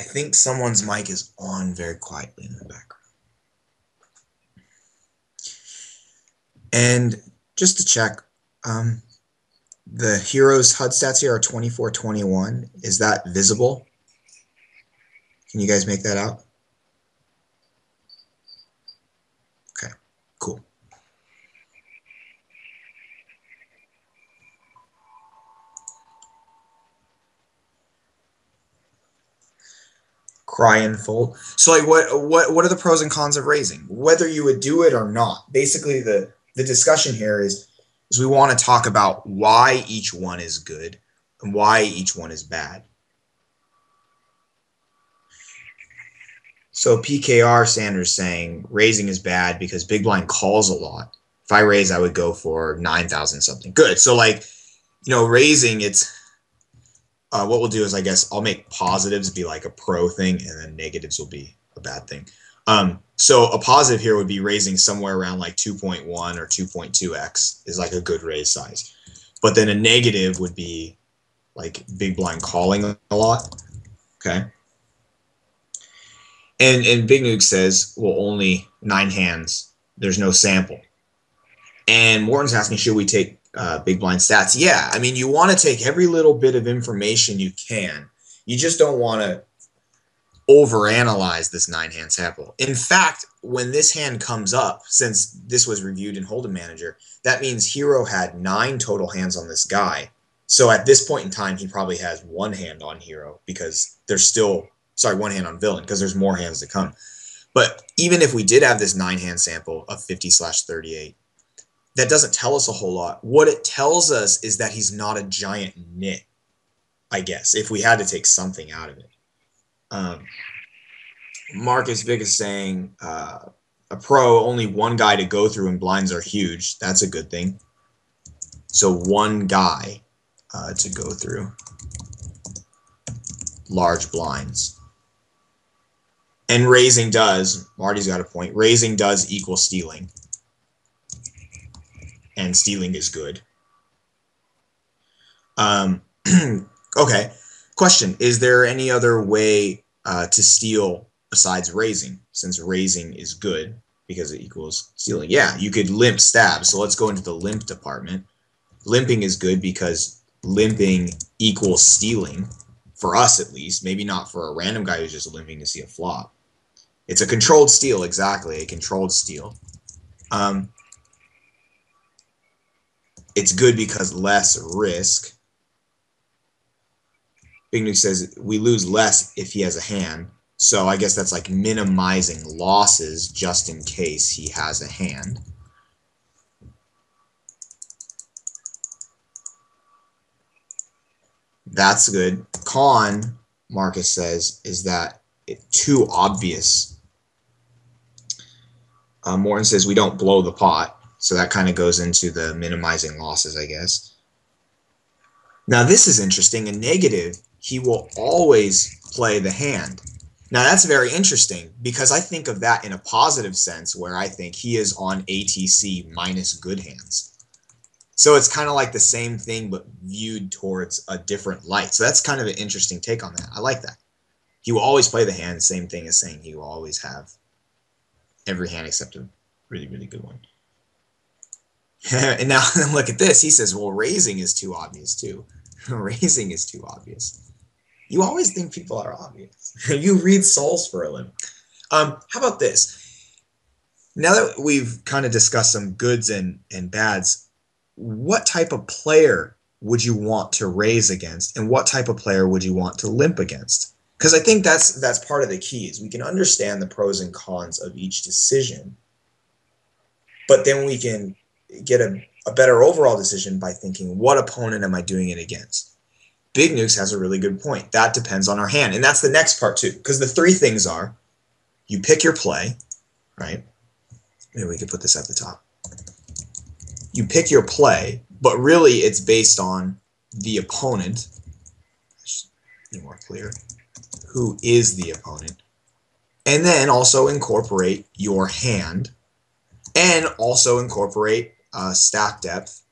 I think someone's mic is on very quietly in the background. And just to check, the heroes HUD stats here are 24-21. Is that visible? Can you guys make that out? Okay, cool. Cry and fold. So like what are the pros and cons of raising? Whether you would do it or not. Basically the discussion here is we want to talk about why each one is good and why each one is bad. So PKR Sanders saying raising is bad because big blind calls a lot. If I raise, I would go for 9,000 something. Good. So like, raising, it's what we'll do is, I guess I'll make positives be like a pro thing, and then negatives will be a bad thing. So a positive here would be raising somewhere around like 2.1 or 2.2x is like a good raise size. But then a negative would be like big blind calling a lot. Okay. And Big Nuke says, well, only 9 hands. There's no sample. And Morton's asking, should we take big blind stats? Yeah, I mean, you want to take every little bit of information you can. You just don't want to overanalyze this 9-hand sample. In fact, when this hand comes up, since this was reviewed in Hold'em Manager, that means Hero had 9 total hands on this guy. So at this point in time, he probably has 1 hand on Hero because there's still, 1 hand on Villain because there's more hands to come. But even if we did have this 9-hand sample of 50/38, that doesn't tell us a whole lot. What it tells us is that he's not a giant nit, I guess, if we had to take something out of it. Marcus Vick is saying a pro, only 1 guy to go through and blinds are huge. That's a good thing. So 1 guy to go through large blinds. And raising does, Marty's got a point, raising does equal stealing. And stealing is good. Okay. Question, is there any other way to steal besides raising, since raising is good because it equals stealing? Yeah, you could limp stab. So let's go into the limp department. Limping is good because limping equals stealing, for us at least. Maybe not for a random guy who's just limping to see a flop. It's a controlled steal, exactly, a controlled steal. It's good because less risk. Big Nuke says we lose less if he has a hand. So I guess that's like minimizing losses just in case he has a hand. That's good. Con, Marcus says, is that it's too obvious. Morton says we don't blow the pot. So that kind of goes into the minimizing losses, I guess. Now this is interesting. A negative, he will always play the hand. Now that's very interesting because I think of that in a positive sense where I think he is on ATC minus good hands. So it's kind of like the same thing but viewed towards a different light. So that's kind of an interesting take on that. I like that. He will always play the hand, same thing as saying he will always have every hand except a really, really good one. And now look at this. He says, well, raising is too obvious too. Raising is too obvious. You always think people are obvious. You read souls for a living. How about this? Now that we've kind of discussed some goods and bads, what type of player would you want to raise against, and what type of player would you want to limp against? Because I think that's part of the key is we can understand the pros and cons of each decision, but then we can get a better overall decision by thinking, what opponent am I doing it against? Big Nukes has a really good point. That depends on our hand. And that's the next part too. Because the 3 things are, you pick your play, right? Maybe we could put this at the top. You pick your play, but really it's based on the opponent. Just be more clear. Who is the opponent? And then also incorporate your hand. And also incorporate stack depth,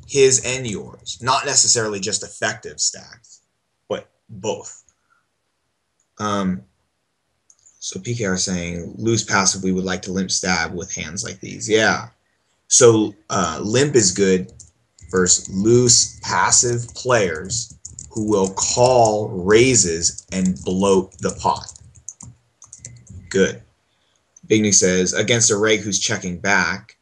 his and yours. Not necessarily just effective stacks, but both. So PKR saying loose passive, we would like to limp stab with hands like these. Yeah. So limp is good versus loose passive players who will call raises and bloat the pot. Good. Big New says against a reg who's checking back,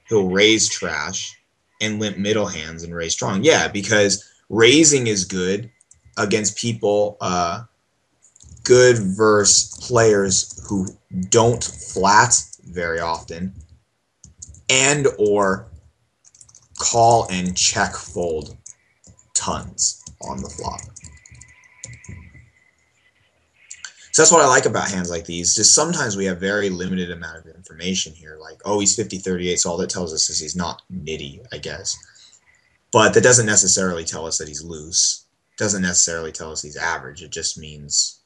he'll raise trash and limp middle hands and raise strong. Yeah, because raising is good against people good versus players who don't flat very often and or call and check fold tons on the flop. So that's what I like about hands like these. Just sometimes we have very limited amount of information here. Like, oh, he's 50-38, so all that tells us is he's not nitty, I guess. But that doesn't necessarily tell us that he's loose. Doesn't necessarily tell us he's average. It just means,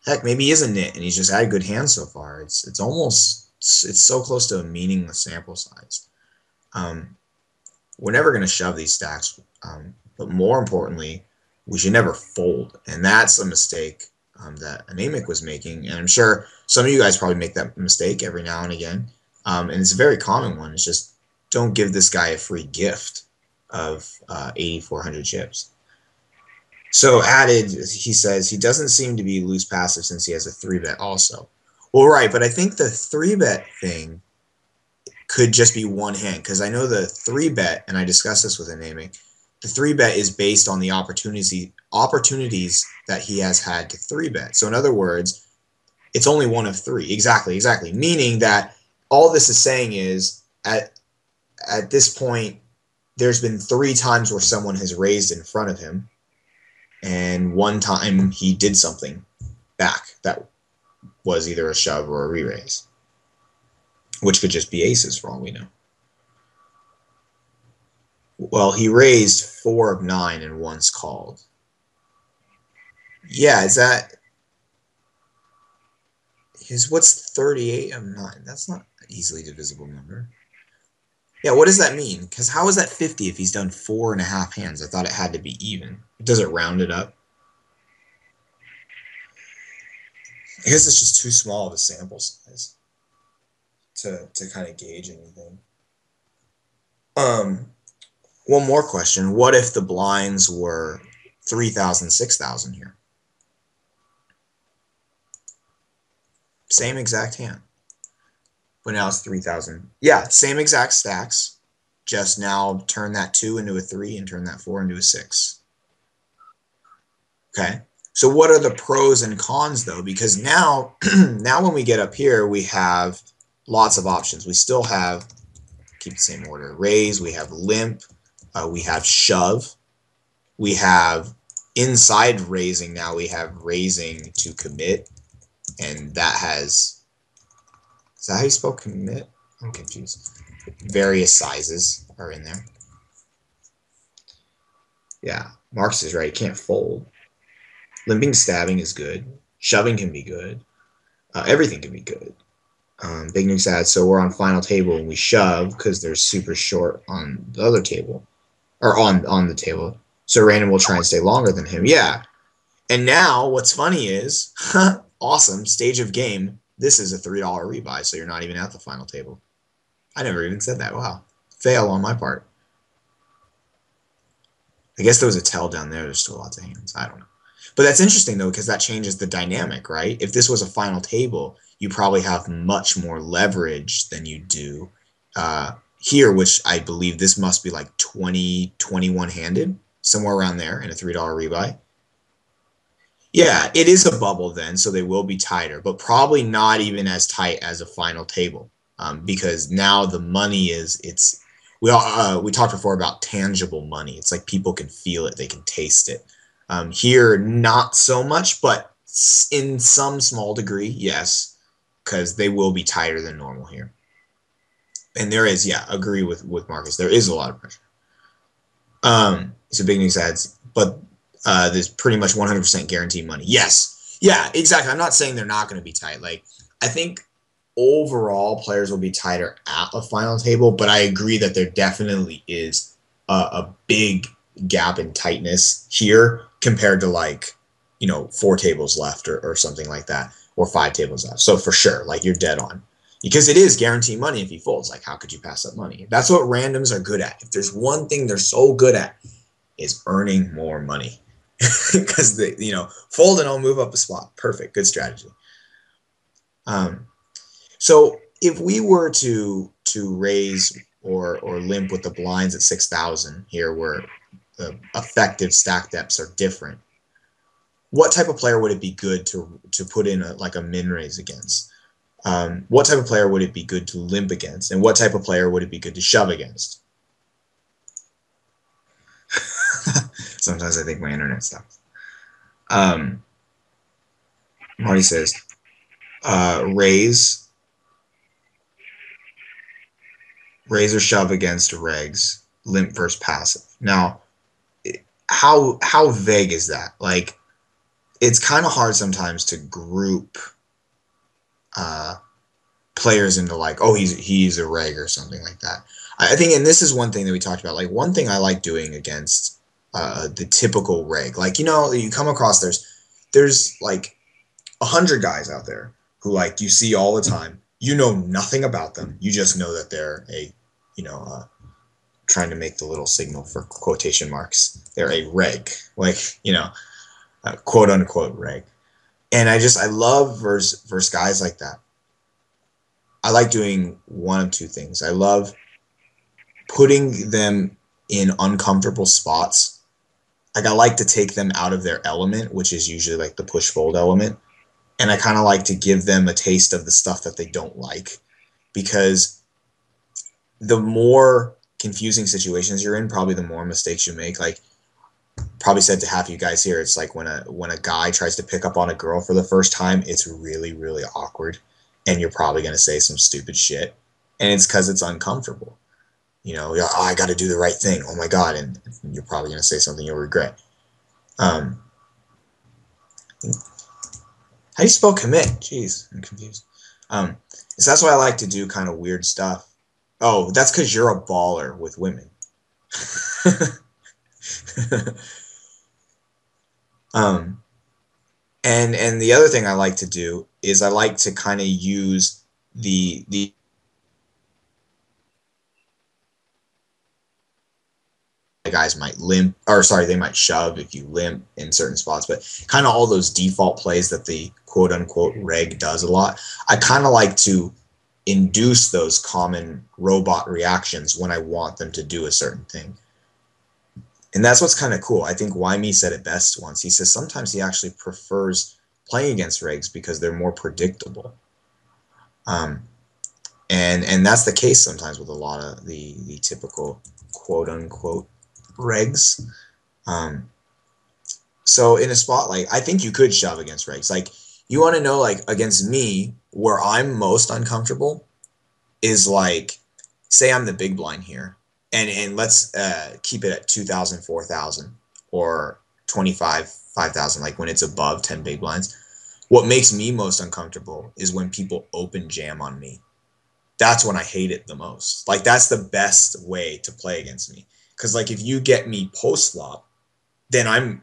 heck, maybe he is a nit and he's just had good hands so far. It's so close to a meaningless sample size. We're never going to shove these stacks, but more importantly, we should never fold, and that's a mistake that Anemic was making, and I'm sure some of you guys probably make that mistake every now and again, and it's a very common one. It's just don't give this guy a free gift of 8,400 chips. So added, he says, he doesn't seem to be loose passive since he has a 3-bet also. Well, right, but I think the 3-bet thing could just be one hand, because I know the 3-bet, and I discussed this with Anemic, the 3-bet is based on the opportunities that he has had to 3-bet. So in other words, it's only one of three. Exactly. Meaning that all this is saying is at this point, there's been 3 times where someone has raised in front of him, and one time he did something back that was either a shove or a re-raise, which could just be aces for all we know. Well, he raised 4 of 9 and once called. Yeah, is that what's 38 of 9? That's not an easily divisible number. Yeah, what does that mean? Because how is that 50 if he's done 4.5 hands? I thought it had to be even. Does it round it up? I guess it's just too small of a sample size to kind of gauge anything. One more question. What if the blinds were 3,000, 6,000 here? Same exact hand. But now it's 3,000. Yeah, same exact stacks. Just now turn that 2 into a 3 and turn that 4 into a 6. Okay. So what are the pros and cons, though? Because now, now when we get up here, we have lots of options. We still have, keep the same order, raise, we have limp, we have shove, we have inside raising now, we have raising to commit, and that has, is that how you spell commit? I'm confused. Various sizes are in there. Yeah, Marcus is right, you can't fold. Limping, stabbing is good. Shoving can be good. Everything can be good. Big Nuke's ad, so we're on final table and we shove because they're super short on the other table. Or on the table. So random will try and stay longer than him. Yeah. And now what's funny is, awesome, stage of game, this is a $3 rebuy, so you're not even at the final table. I never even said that. Wow. Fail on my part. I guess there was a tell down there. There's still lots of hands. I don't know. But that's interesting, though, because that changes the dynamic, right? If this was a final table, you probably have much more leverage than you do here, which I believe this must be like 20, 21-handed, somewhere around there in a $3 rebuy. Yeah, it is a bubble then, so they will be tighter, but probably not even as tight as a final table because now the money is, we talked before about tangible money. It's like people can feel it, they can taste it. Here, not so much, but in some small degree, yes, because they will be tighter than normal here. And there is, yeah, agree with Marcus. There is a lot of pressure. So Big News ads, but there's pretty much 100% guaranteed money. Yes, yeah, exactly. I'm not saying they're not going to be tight. Like, I think overall players will be tighter at a final table, but I agree that there definitely is a big gap in tightness here compared to like 4 tables left or something like that, or 5 tables left. So for sure, like you're dead on. Because it is guaranteed money if he folds. Like, how could you pass up money? That's what randoms are good at. If there's one thing they're so good at, is earning more money. Because they, fold and I'll move up a spot. Perfect. Good strategy. So if we were to raise or limp with the blinds at 6,000 here, where the effective stack depths are different, what type of player would it be good to put in a min raise against? What type of player would it be good to limp against, and what type of player would it be good to shove against? Sometimes I think my internet sucks. Marty says, raise or shove against regs, limp versus passive. Now, how vague is that? Like, it's kind of hard sometimes to group players into like, oh, he's a reg or something like that. I think, and this is one thing that we talked about. Like, one thing I like doing against the typical reg, like, you come across there's like 100 guys out there who, like, you see all the time. You know nothing about them. You just know that they're trying to make the little signal for quotation marks. They're a reg, like, quote unquote reg. And I love versus guys like that. I like doing one of two things. I love putting them in uncomfortable spots. Like, I like to take them out of their element, which is usually like the push fold element. And I kind of like to give them a taste of the stuff that they don't like, because the more confusing situations you're in, probably the more mistakes you make. Like, probably said to half you guys here, it's like when a guy tries to pick up on a girl for the first time, it's really, really awkward, and you're probably going to say some stupid shit, and it's because it's uncomfortable. Oh, I got to do the right thing. Oh my God. And you're probably going to say something you'll regret. How do you spell commit? Jeez, I'm confused. So that's why I like to do kind of weird stuff. Oh, that's because you're a baller with women. And the other thing I like to do is I like to kind of use the guys might limp, or sorry, they might shove if you limp in certain spots, but kind of all those default plays that the quote unquote reg does a lot. I kind of like to induce those common robot reactions when I want them to do a certain thing. And that's what's kind of cool. I think Wyme said it best once. He says sometimes he actually prefers playing against regs because they're more predictable. And that's the case sometimes with a lot of the typical quote unquote regs. So in a spot, like, I think you could shove against regs. Like, you want to know, like, against me, where I'm most uncomfortable is, like, say I'm the big blind here, and let's keep it at 2,000, 4,000, or 25, 5,000, like when it's above 10 big blinds. What makes me most uncomfortable is when people open jam on me. That's when I hate it the most. Like, that's the best way to play against me. Because, like, if you get me post flop, then I'm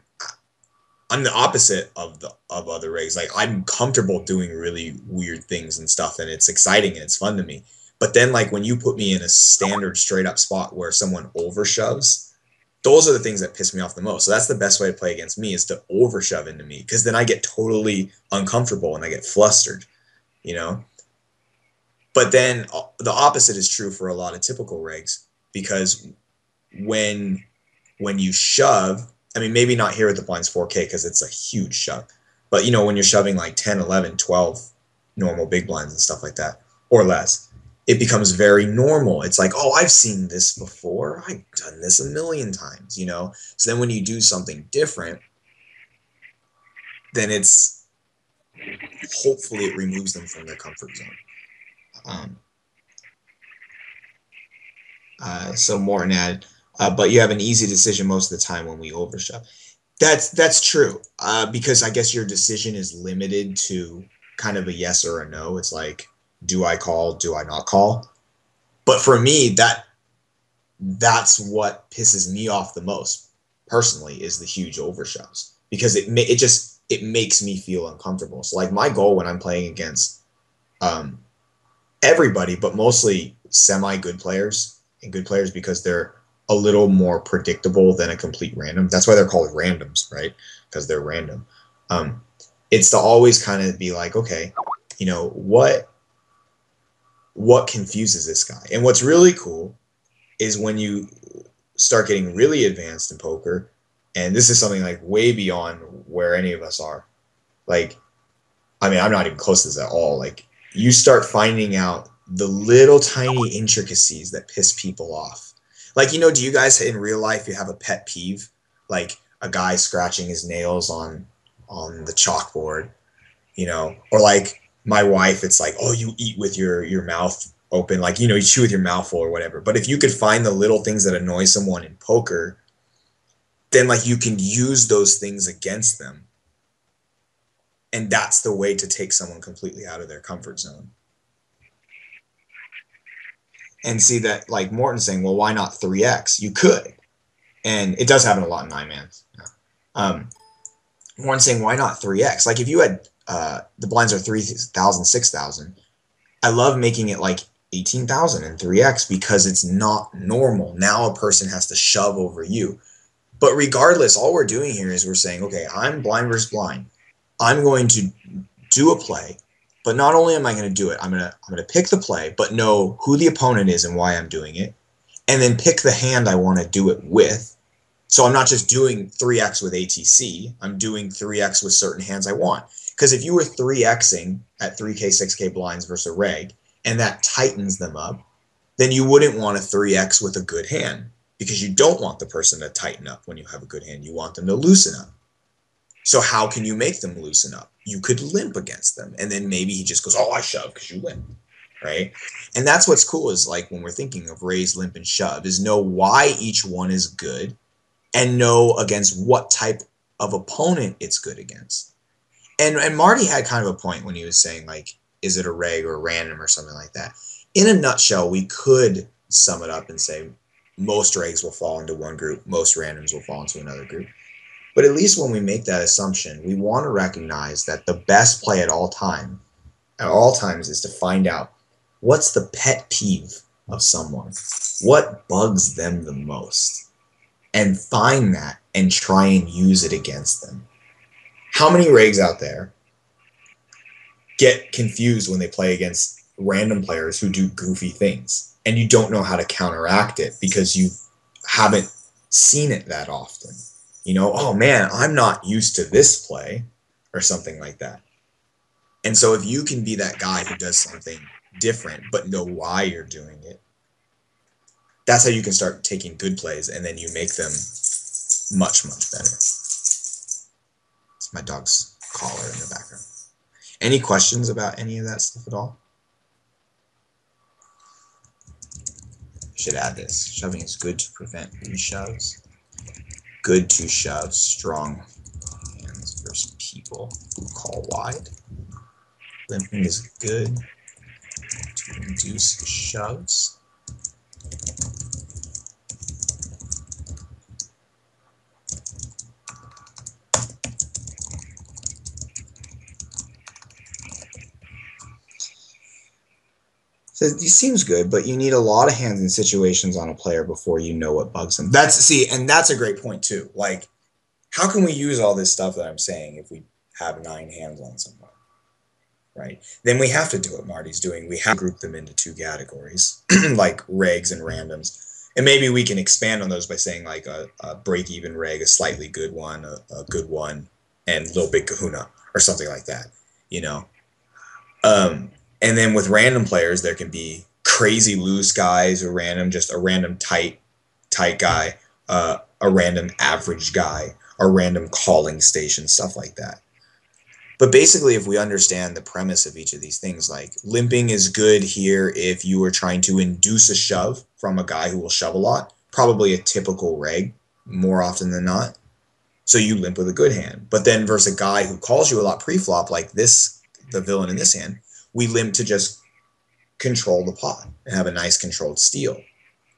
the opposite of other rigs. Like, I'm comfortable doing really weird things and stuff, and it's exciting and it's fun to me. But then, like, when you put me in a standard straight up spot where someone overshoves, those are the things that piss me off the most. So that's the best way to play against me, is to overshove into me, because then I get totally uncomfortable and I get flustered, But then the opposite is true for a lot of typical rigs, because when you shove, I mean, maybe not here with the blinds 4K because it's a huge shove, but when you're shoving like 10, 11, 12 normal big blinds and stuff like that, or less, it becomes very normal. It's like, oh, I've seen this before. I've done this a million times, So then when you do something different, then hopefully it removes them from their comfort zone. So Morton added, but you have an easy decision most of the time when we overshove. That's true, because I guess your decision is limited to kind of a yes or a no. It's like, do I call, do I not call? But for me, that's what pisses me off the most, personally, is the huge overshoves, because it it makes me feel uncomfortable. So like my goal when I'm playing against um, everybody, but mostly semi-good players and good players because they're a little more predictable than a complete random. That's why they're called randoms, right? Because they're random. Um, it's to always kind of be like, okay, you know, what confuses this guy? And what's really cool is when you start getting really advanced in poker, and this is something like way beyond where any of us are. Like, I mean, I'm not even close to this at all. Like, you start finding out the little tiny intricacies that piss people off. Like, you know, do you guys in real life you have a pet peeve? Like a guy scratching his nails on the chalkboard, you know, or like my wife, it's like, oh, you eat with your mouth open, like, you know, you chew with your mouth full or whatever. But if you could find the little things that annoy someone in poker, then like you can use those things against them, and that's the way to take someone completely out of their comfort zone. And see that, like Morton's saying, well, why not 3x? You could, and it does happen a lot in nine man. Um, Morton's saying, why not 3x? Like if you had the blinds are 3,000, 6,000. I love making it like 18,000 and 3x because it's not normal. Now a person has to shove over you. But regardless, all we're doing here is we're saying, okay, I'm blind versus blind. I'm going to do a play, but not only am I going to do it, I'm going to pick the play, but know who the opponent is and why I'm doing it, and then pick the hand I want to do it with. So I'm not just doing 3x with ATC, I'm doing 3x with certain hands I want. Because if you were 3xing at 3K, 6K blinds versus a reg, and that tightens them up, then you wouldn't want a 3x with a good hand, because you don't want the person to tighten up when you have a good hand. You want them to loosen up. So how can you make them loosen up? You could limp against them, and then maybe he just goes, oh, I shove because you limp, right? And that's what's cool is like when we're thinking of raise, limp, and shove is know why each one is good and know against what type of opponent it's good against. And Marty had kind of a point when he was saying, like, is it a reg or a random or something like that? In a nutshell, we could sum it up and say most regs will fall into one group, most randoms will fall into another group. But at least when we make that assumption, we want to recognize that the best play at all times, is to find out what's the pet peeve of someone, what bugs them the most, and find that and try and use it against them. How many regs out there get confused when they play against random players who do goofy things and you don't know how to counteract it because you haven't seen it that often? You know, oh man, I'm not used to this play or something like that. And so if you can be that guy who does something different but know why you're doing it, that's how you can start taking good plays and then you make them much, much better. It's my dog's collar in the background. Any questions about any of that stuff at all? Should add this. Shoving is good to prevent reshoves. Good to shove strong hands versus people who call wide. Limping is good to induce shoves. So it seems good, but you need a lot of hands and situations on a player before you know what bugs them. And that's a great point too. Like, how can we use all this stuff that I'm saying if we have 9 hands on someone, right? Then we have to do what Marty's doing. We have to group them into 2 categories, like regs and randoms. And maybe we can expand on those by saying like a break-even reg, a slightly good one, a good one, and Little Big Kahuna or something like that, you know? And then with random players, there can be crazy loose guys, or just a random tight guy, a random average guy, a random calling station, stuff like that. But basically, if we understand the premise of each of these things, like limping is good here if you are trying to induce a shove from a guy who will shove a lot, probably a typical reg more often than not. So you limp with a good hand. But then versus a guy who calls you a lot pre-flop, like this, the villain in this hand, we limp to just control the pot and have a nice controlled steal.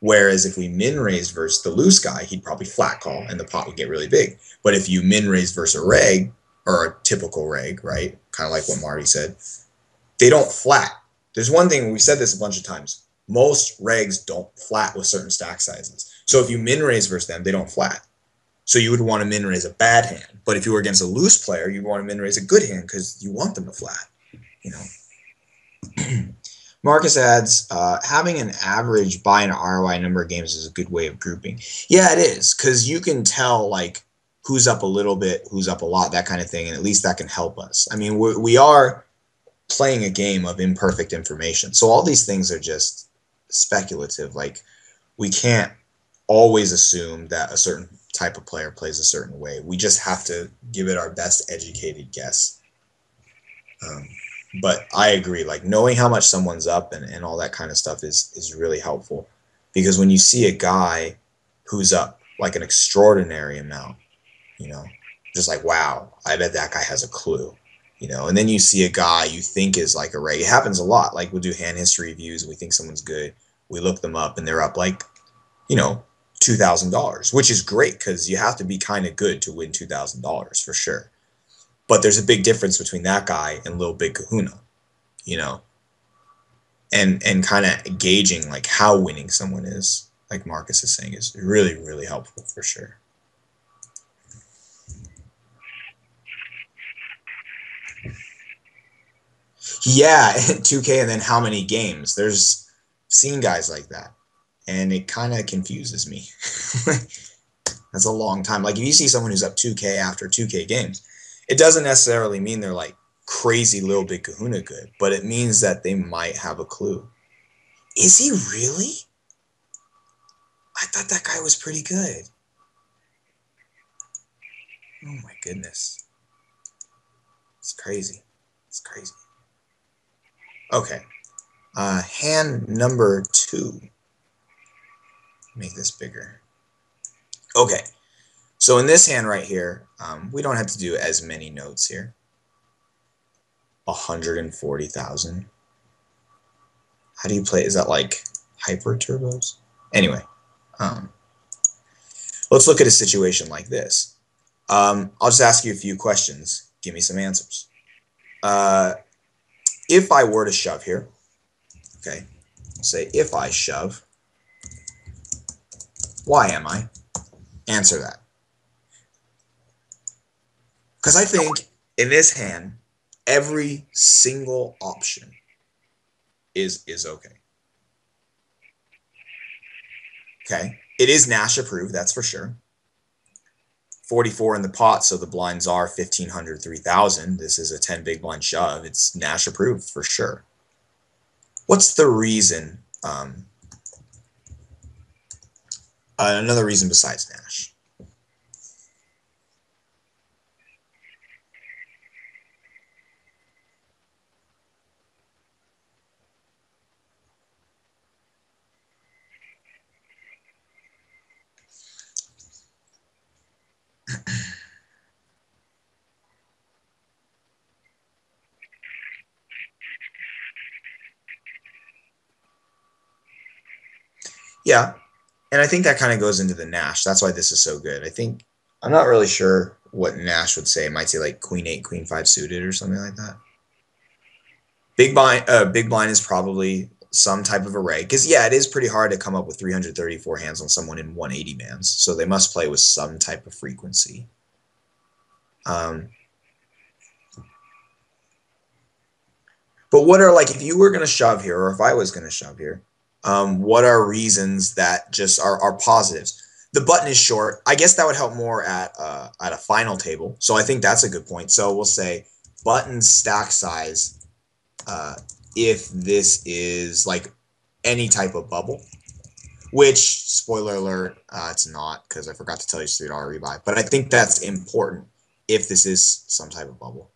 Whereas if we min raised versus the loose guy, he'd probably flat call and the pot would get really big. But if you min raised versus a reg or a typical reg, right? Kind of like what Marty said. They don't flat. There's one thing, we said this a bunch of times. Most regs don't flat with certain stack sizes. So if you min raise versus them, they don't flat. So you would want to min raise a bad hand. But if you were against a loose player, you want to min raise a good hand because you want them to flat. You know. Marcus adds, having an average buy and ROI number of games is a good way of grouping. Yeah, it is, because you can tell like who's up a little bit, who's up a lot, that kind of thing, and at least that can help us. I mean, we are playing a game of imperfect information, so all these things are just speculative. Like, we can't always assume that a certain type of player plays a certain way. We just have to give it our best educated guess. But I agree, like knowing how much someone's up and all that kind of stuff is really helpful, because when you see a guy who's up like an extraordinary amount, you know, just like, wow, I bet that guy has a clue, you know. And then you see a guy you think is like a reg. It happens a lot. Like, we'll do hand history reviews, we think someone's good, we look them up and they're up like, you know, $2,000, which is great because you have to be kind of good to win $2,000 for sure. But there's a big difference between that guy and Lil Big Kahuna, you know, and kind of gauging like how winning someone is, like Marcus is saying, is really, really helpful for sure. Yeah, 2K and then how many games? There's seen guys like that, and it kind of confuses me. That's a long time. Like, if you see someone who's up 2K after 2K games, it doesn't necessarily mean they're like crazy Lil Big Kahuna good, but it means that they might have a clue. Is he really? I thought that guy was pretty good. Oh my goodness. It's crazy. It's crazy. Okay. Hand number 2. Make this bigger. Okay. So in this hand right here, we don't have to do as many notes here. 140,000. How do you play? Is that like hyper turbos? Anyway, let's look at a situation like this. I'll just ask you a few questions. Give me some answers. If I were to shove here, okay, say if I shove, why am I? Answer that. Because I think in this hand, every single option is okay. Okay, it is Nash approved, that's for sure. 44 in the pot, so the blinds are 1,500, 3,000. This is a 10 big blind shove. It's Nash approved for sure. What's the reason? Another reason besides Nash. Yeah, and I think that kind of goes into the Nash. That's why this is so good. I think, I'm not really sure what Nash would say. It might say like Queen 8, Queen 5 suited or something like that. Big blind is probably some type of array, because yeah, it is pretty hard to come up with 334 hands on someone in 180 mans. So they must play with some type of frequency. But what are, like, if you were going to shove here, or if I was going to shove here, what are reasons that just are positives? The button is short. I guess that would help more at a final table. So I think that's a good point. So we'll say button stack size if this is like any type of bubble, which, spoiler alert, it's not, because I forgot to tell you it's $3 rebuy. But I think that's important if this is some type of bubble.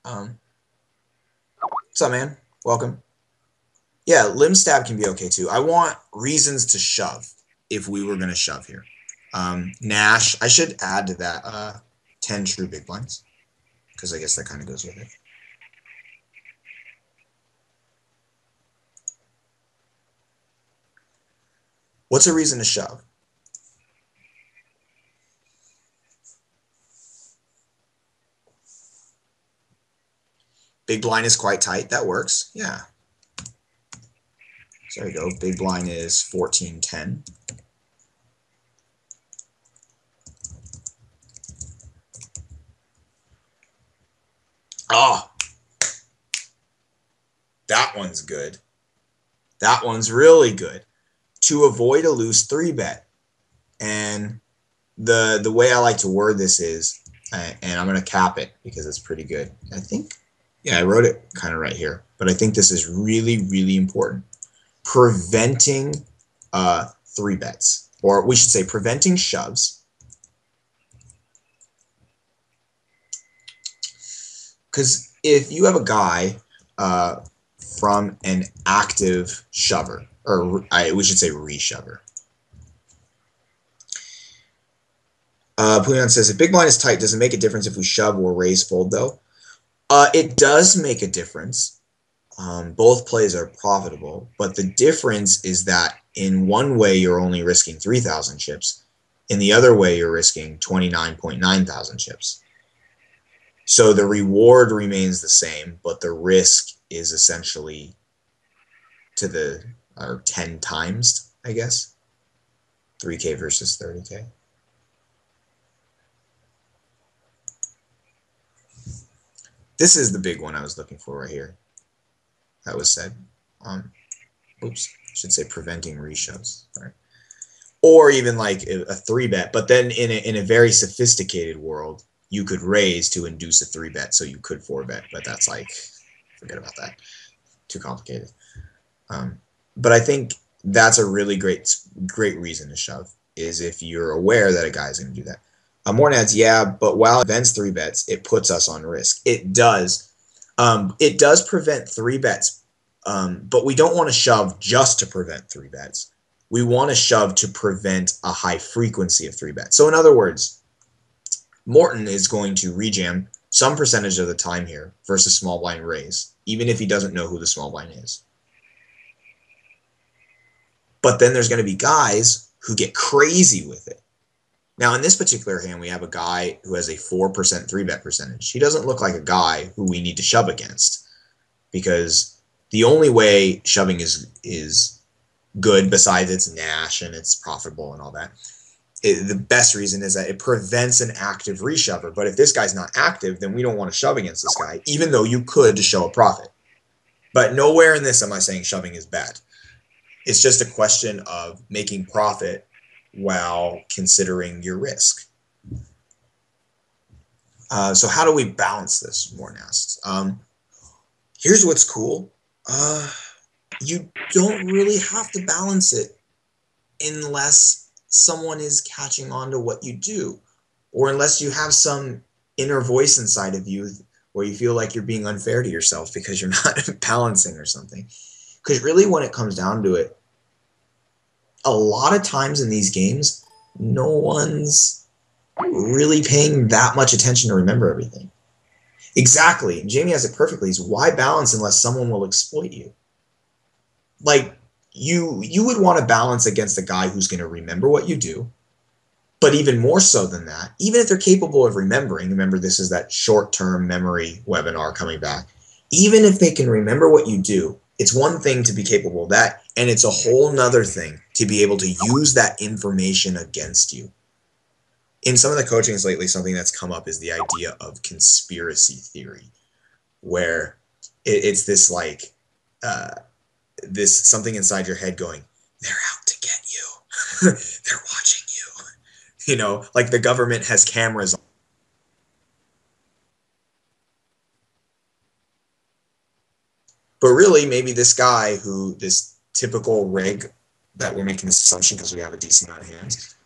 What's up, man? Welcome. Yeah, limb stab can be okay too. I want reasons to shove if we were going to shove here. Nash, I should add to that 10 true big blinds, because I guess that kind of goes with it. What's a reason to shove? Big blind is quite tight. That works. Yeah. So there you go. Big blind is 14-10. Oh, that one's good. That one's really good. To avoid a loose 3-bet. And the way I like to word this is, and I'm going to cap it because it's pretty good. I think, yeah, I wrote it kind of right here. But I think this is really, really important. Preventing 3-bets. Or we should say preventing shoves. Because if you have a guy from an active shover, or we should say reshover. Puyan says, if big blind is tight, does it make a difference if we shove or raise fold, though? It does make a difference. Both plays are profitable, but the difference is that in one way, you're only risking 3,000 chips. In the other way, you're risking 29.9 thousand chips. So the reward remains the same, but the risk is essentially to the 10 times, I guess. 3K versus 30K. This is the big one I was looking for right here. That was said. Oops, I should say preventing reshoves. Right. Or even like a 3-bet, but then in a very sophisticated world, you could raise to induce a 3-bet, so you could 4-bet, but that's like, forget about that. Too complicated. But I think that's a really great reason to shove, is if you're aware that a guy's going to do that. Morton adds, yeah, but while it prevents 3-bets, it puts us on risk. It does. It does prevent 3-bets, but we don't want to shove just to prevent 3-bets. We want to shove to prevent a high frequency of 3-bets. So in other words, Morton is going to rejam some percentage of the time here versus small blind raise, even if he doesn't know who the small blind is. But then there's going to be guys who get crazy with it. Now, in this particular hand, we have a guy who has a 4% 3-bet percentage. He doesn't look like a guy who we need to shove against, because the only way shoving is good, besides it's Nash and it's profitable and all that, the best reason is that it prevents an active reshover. But if this guy's not active, then we don't want to shove against this guy, even though you could to show a profit. But nowhere in this am I saying shoving is bad. It's just a question of making profit while considering your risk. So how do we balance this, Morton asks? Here's what's cool. You don't really have to balance it unless someone is catching on to what you do, or unless you have some inner voice inside of you where you feel like you're being unfair to yourself because you're not balancing or something. Because really, when it comes down to it, a lot of times in these games, no one's really paying that much attention to remember everything. Exactly. Jamie has it perfectly. Is why balance unless someone will exploit you? Like, you would want to balance against a guy who's going to remember what you do, but even more so than that, even if they're capable of remembering, remember this is that short-term memory webinar coming back, even if they can remember what you do, it's one thing to be capable of that, and it's a whole nother thing to be able to use that information against you. In some of the coachings lately, something that's come up is the idea of conspiracy theory, where it's this like, this something inside your head going, they're out to get you. They're watching you. You know, like the government has cameras on. But really, maybe this guy this typical rig that we're making this assumption because we have a decent amount of hands,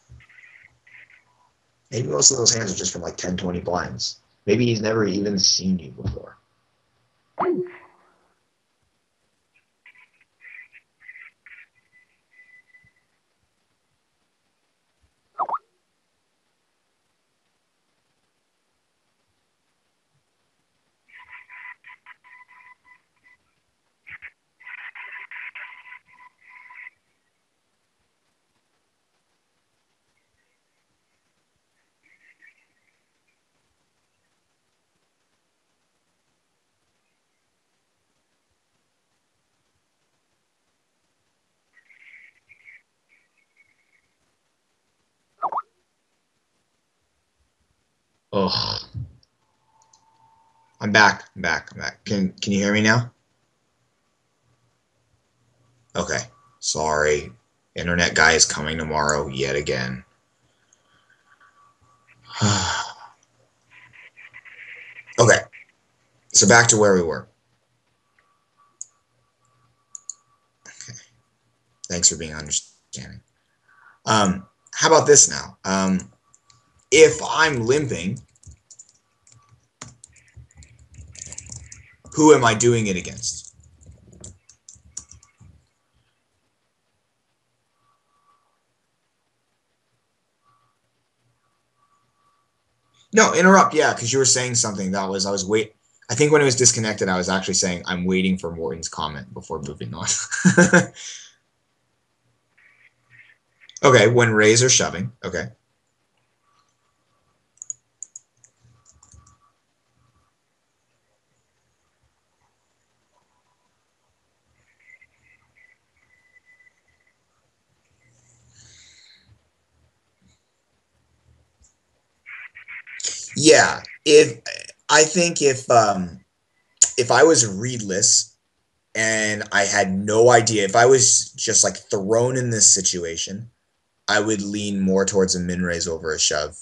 maybe most of those hands are just from like 10, 20 blinds. Maybe he's never even seen you before. Ugh. I'm back. I'm back. I'm back. Can you hear me now? Okay. Sorry. Internet guy is coming tomorrow yet again. Okay. So back to where we were. Okay. Thanks for being understanding. How about this now? If I'm limping, who am I doing it against? No, interrupt. Yeah, because you were saying something that was, I think when it was disconnected, I was actually saying I'm waiting for Morton's comment before moving on. Okay, when raise or shoving. Okay. Yeah, if I was readless and I had no idea, if I was just like thrown in this situation, I would lean more towards a min raise over a shove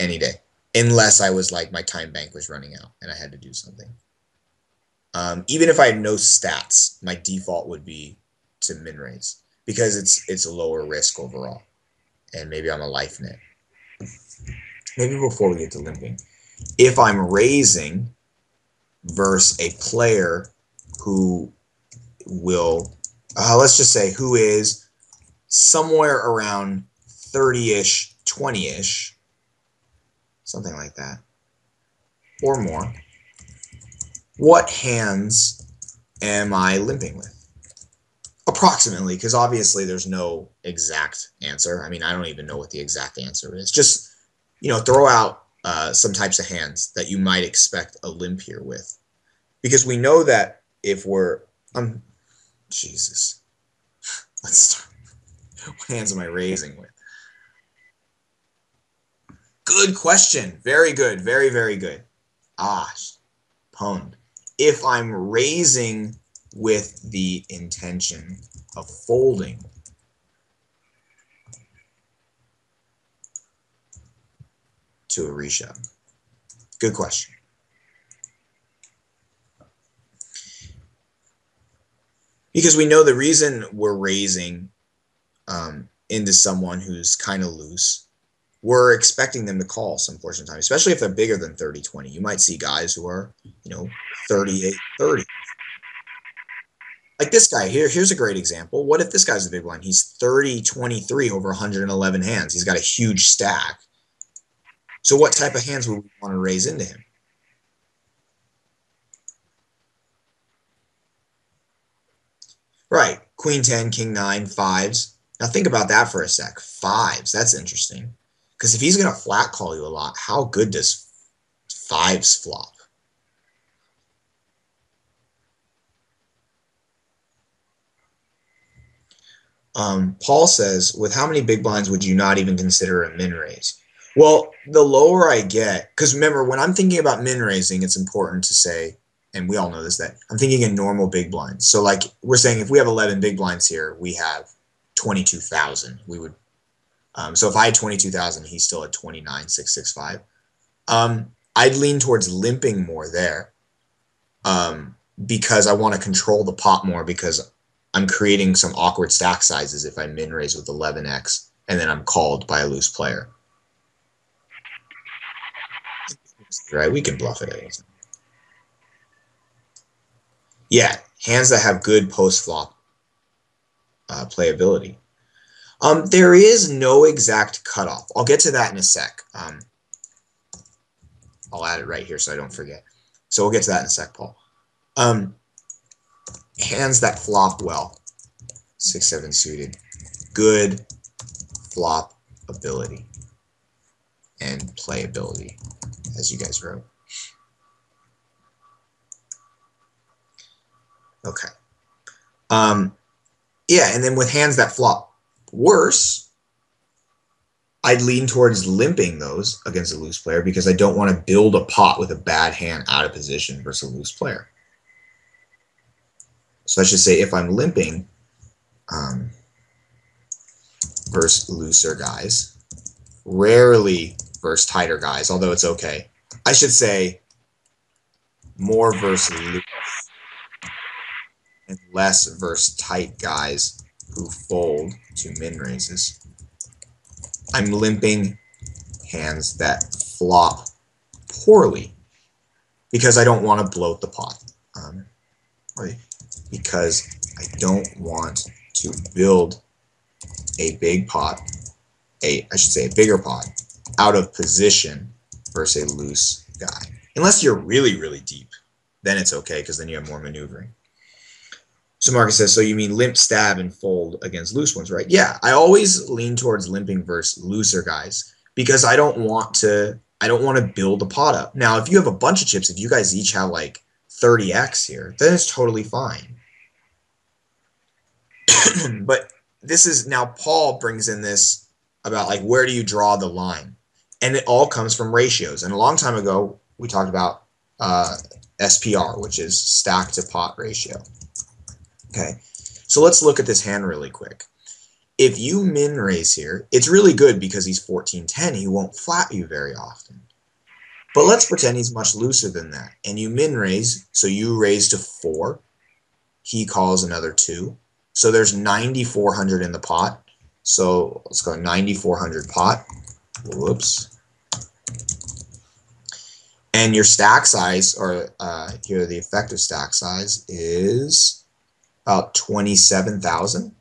any day, unless I was like my time bank was running out and I had to do something. Even if I had no stats, my default would be to min raise because it's a lower risk overall, and maybe I'm a life net. Maybe before we get to limping, if I'm raising versus a player who will, let's just say, who is somewhere around 30-ish, 20-ish, something like that, or more, what hands am I limping with? Approximately, because obviously there's no exact answer. I mean, I don't even know what the exact answer is. Just, throw out some types of hands that you might expect a limp here with. Because we know that if we're, Jesus, let's start. What hands am I raising with? Good question. Very good. Very, very good. Ah, pwned. If I'm raising with the intention of folding, to a reshove. Good question. Because we know the reason we're raising into someone who's kind of loose, we're expecting them to call some portion of time, especially if they're bigger than 30-20. You might see guys who are, 38-30. Like this guy here. Here's a great example. What if this guy's a big one? He's 30-23 over 111 hands. He's got a huge stack. So what type of hands would we want to raise into him? Right. Queen 10, King 9, fives. Now think about that for a sec. Fives. That's interesting. Because if he's going to flat call you a lot, how good does fives flop? Paul says, with how many big blinds would you not even consider a min raise? Well, the lower I get, because remember, when I'm thinking about min raising, it's important to say, and we all know this, that I'm thinking in normal big blinds. So like we're saying, if we have 11 big blinds here, we have 22,000. We would, so if I had 22,000, he's still at 29,665. I'd lean towards limping more there, because I want to control the pot more, because I'm creating some awkward stack sizes if I min raise with 11x and then I'm called by a loose player. Right? We can bluff it. Yeah, hands that have good post flop playability. There is no exact cutoff. I'll get to that in a sec. I'll add it right here so I don't forget. So we'll get to that in a sec, Paul. Hands that flop well, 6-7 suited, good flop ability and playability, as you guys wrote. Okay. Yeah, and then with hands that flop worse, I'd lean towards limping those against a loose player because I don't want to build a pot with a bad hand out of position versus a loose player. So I should say if I'm limping versus looser guys, rarely versus tighter guys, although it's okay. I should say more versus loose and less versus tight guys who fold to min raises. I'm limping hands that flop poorly because I don't want to bloat the pot. Because I don't want to build a big pot, I should say a bigger pot, out of position versus a loose guy. Unless you're really, really deep, then it's okay because then you have more maneuvering. So Marcus says, so you mean limp, stab, and fold against loose ones, right? Yeah, I always lean towards limping versus looser guys because I don't want to build a pot up. Now, if you have a bunch of chips, if you guys each have like 30x here, then it's totally fine. But this is now Paul brings in this about like where do you draw the line? And it all comes from ratios. And a long time ago, we talked about SPR, which is stack to pot ratio. Okay, so let's look at this hand really quick. If you min raise here, it's really good because he's 14-10. He won't flat you very often. But let's pretend he's much looser than that. And you min raise, so you raise to 4. He calls another 2. So there's 9,400 in the pot. So let's go 9,400 pot. Whoops. And your stack size, or here the effective stack size, is about 27,000.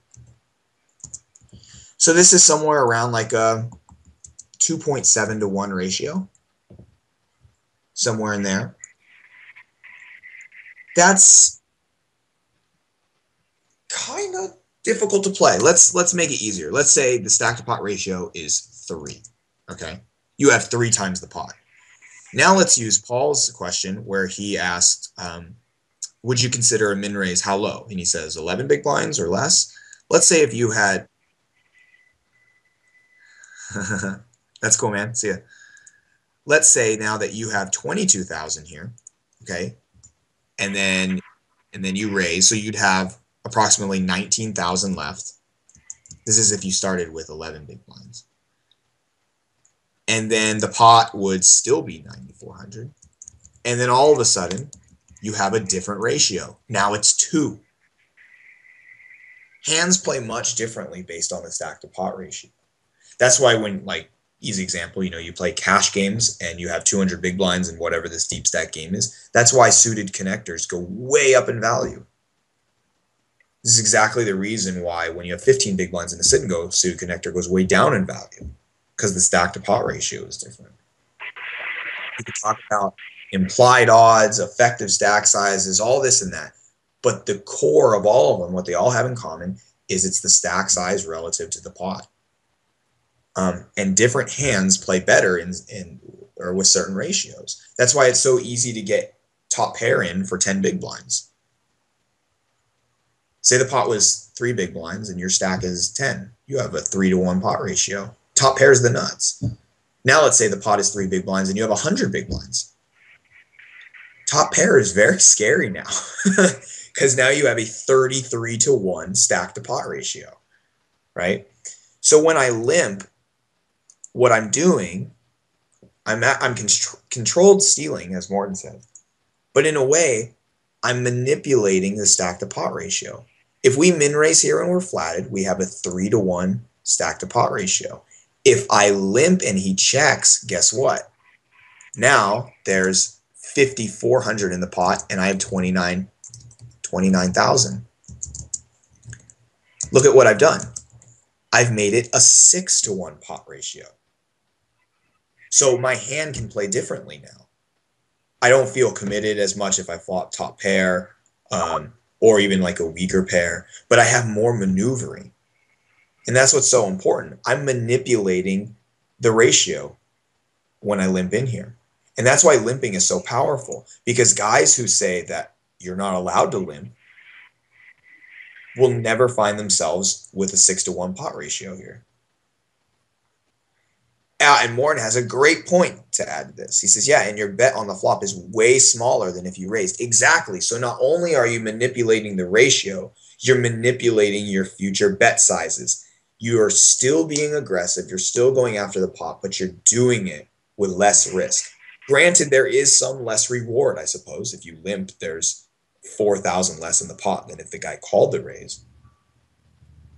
So this is somewhere around like a 2.7 to 1 ratio. Somewhere in there. That's kind of difficult to play. Let's make it easier. Let's say the stack to pot ratio is 3. Okay, you have 3 times the pot. Now let's use Paul's question where he asked, would you consider a min raise how low? And he says 11 big blinds or less. Let's say if you had, that's cool, man. See ya. Let's say now that you have 22,000 here, okay, and then you raise, so you'd have approximately 19,000 left. This is if you started with 11 big blinds. And then the pot would still be 9,400. And then all of a sudden, you have a different ratio. Now it's 2. Hands play much differently based on the stack to pot ratio. That's why when, like, easy example, you play cash games and you have 200 big blinds in whatever this deep stack game is. That's why suited connectors go way up in value. This is exactly the reason why when you have 15 big blinds in a sit and go, suited connector goes way down in value because the stack to pot ratio is different. You can talk about implied odds, effective stack sizes, all this and that. But the core of all of them, what they all have in common, is it's the stack size relative to the pot. And different hands play better or with certain ratios. That's why it's so easy to get top pair in for 10 big blinds. Say the pot was 3 big blinds and your stack is 10. You have a 3 to 1 pot ratio. Top pair is the nuts. Now let's say the pot is 3 big blinds and you have 100 big blinds. Top pair is very scary now because now you have a 33 to 1 stack to pot ratio, right? So when I limp, what I'm doing, I'm controlled stealing, as Morton said, but in a way, I'm manipulating the stack to pot ratio. If we min raise here and we're flatted, we have a 3 to 1 stack to pot ratio. If I limp and he checks, guess what? Now there's 5,400 in the pot and I have 29,000. Look at what I've done. I've made it a 6 to 1 pot ratio. So my hand can play differently now. I don't feel committed as much if I flop top pair or even like a weaker pair, but I have more maneuvering. And that's what's so important. I'm manipulating the ratio when I limp in here. And that's why limping is so powerful, because guys who say that you're not allowed to limp will never find themselves with a 6 to 1 pot ratio here. And Morton has a great point to add to this. He says, yeah, and your bet on the flop is way smaller than if you raised. Exactly. So not only are you manipulating the ratio, you're manipulating your future bet sizes. You are still being aggressive. You're still going after the pot, but you're doing it with less risk. Granted, there is some less reward, I suppose. If you limp, there's 4,000 less in the pot than if the guy called the raise.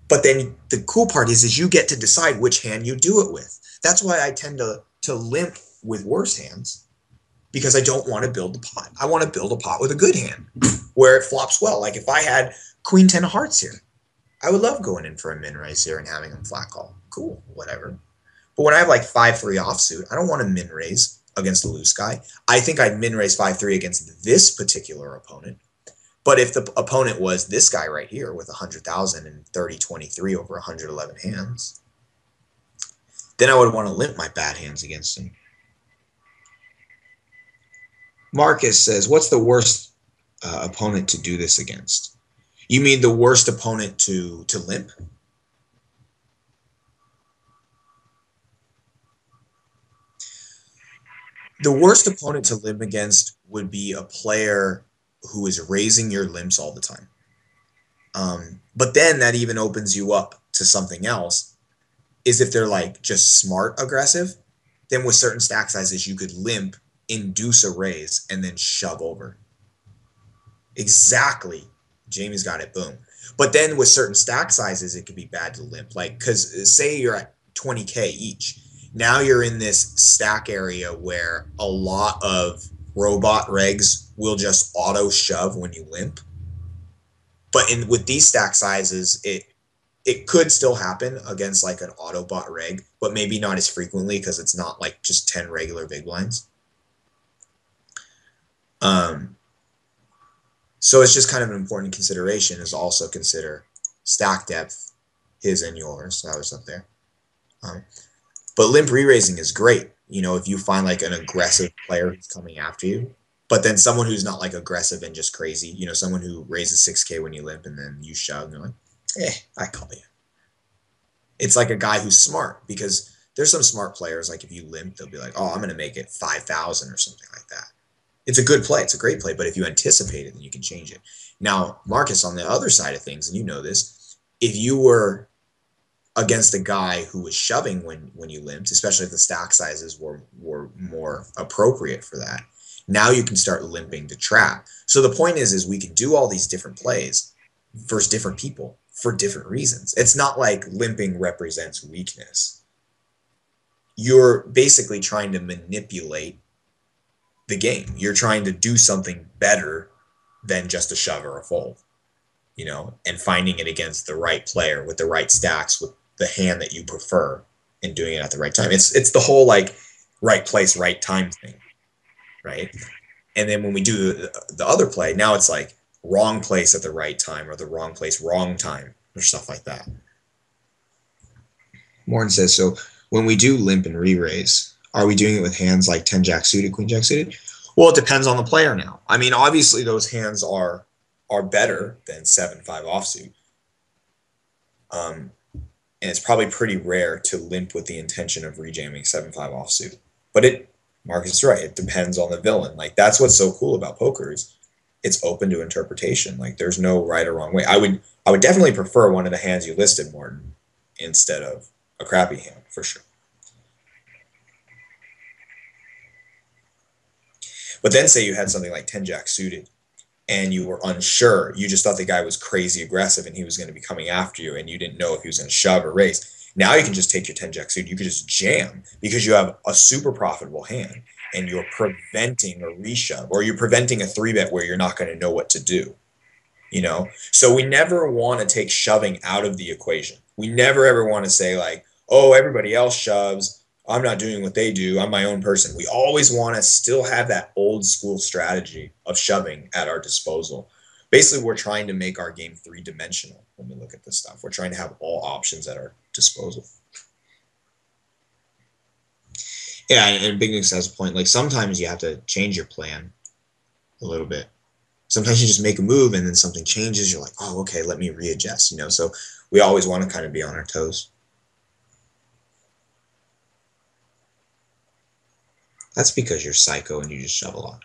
But then the cool part is you get to decide which hand you do it with. That's why I tend to limp with worse hands, because I don't want to build the pot. I want to build a pot with a good hand where it flops well. Like if I had Queen 10 of hearts here, I would love going in for a min raise here and having him flat call. Cool, whatever. But when I have like 5-3 offsuit, I don't want to min raise against a loose guy. I think I'd min raise 5-3 against this particular opponent. But if the opponent was this guy right here with 100,000 and 30-23 over 111 hands, then I would want to limp my bad hands against him. Marcus says, what's the worst opponent to do this against? You mean the worst opponent to limp? The worst opponent to limp against would be a player who is raising your limps all the time. But then that even opens you up to something else, is if they're like just smart aggressive, then with certain stack sizes, you could limp, induce a raise, and then shove over. Exactly. Jamie's got it. Boom. But then with certain stack sizes, it could be bad to limp. Like, because say you're at 20K each. Now you're in this stack area where a lot of robot regs will just auto shove when you limp. But with these stack sizes, it could still happen against like an Autobot reg, but maybe not as frequently because it's not like just 10 regular big blinds. So it's just kind of an important consideration is also consider stack depth, his and yours. So I was up there. But limp re-raising is great. You know, if you find like an aggressive player who's coming after you, but then someone who's not like aggressive and just crazy, you know, someone who raises 6K when you limp and then you shove and you're like, I call you. It's like a guy who's smart, because there's some smart players, like if you limp, they'll be like, oh, I'm going to make it 5,000 or something like that. It's a good play. It's a great play. But if you anticipate it, then you can change it. Now, Marcus, on the other side of things, and you know this, if you were against a guy who was shoving when you limped, especially if the stack sizes were more appropriate for that, now you can start limping to trap. So the point is we can do all these different plays versus different people for different reasons. It's not like limping represents weakness. You're basically trying to manipulate the game. You're trying to do something better than just a shove or a fold, you know, and finding it against the right player with the right stacks, with the hand that you prefer, and doing it at the right time. It's the whole like right place, right time thing, right? And then when we do the other play, now it's like wrong place at the right time, or the wrong place, wrong time, or stuff like that. Morton says, so when we do limp and re-raise, are we doing it with hands like 10 jack suited, queen jack suited? Well, it depends on the player now. I mean, obviously those hands are better than 7-5 offsuit. And it's probably pretty rare to limp with the intention of rejamming 7-5 offsuit. But Marcus is right, it depends on the villain. Like, that's what's so cool about poker is it's open to interpretation. Like, there's no right or wrong way. I would definitely prefer one of the hands you listed, Morton, instead of a crappy hand, for sure. But then say you had something like 10 jack suited and you were unsure. You just thought the guy was crazy aggressive and he was going to be coming after you, and you didn't know if he was going to shove or raise. Now you can just take your 10 jack suited. You can just jam because you have a super profitable hand and you're preventing a reshove, or you're preventing a 3-bet where you're not going to know what to do. You know? So we never want to take shoving out of the equation. We never ever want to say like, oh, everybody else shoves, I'm not doing what they do, I'm my own person. We always want to still have that old school strategy of shoving at our disposal. Basically, we're trying to make our game 3-dimensional when we look at this stuff. We're trying to have all options at our disposal. Yeah, and Big Nick has a point. Like, sometimes you have to change your plan a little bit. Sometimes you just make a move and then something changes. You're like, oh, okay, let me readjust, you know? So we always want to kind of be on our toes. That's because you're psycho and you just shove a lot.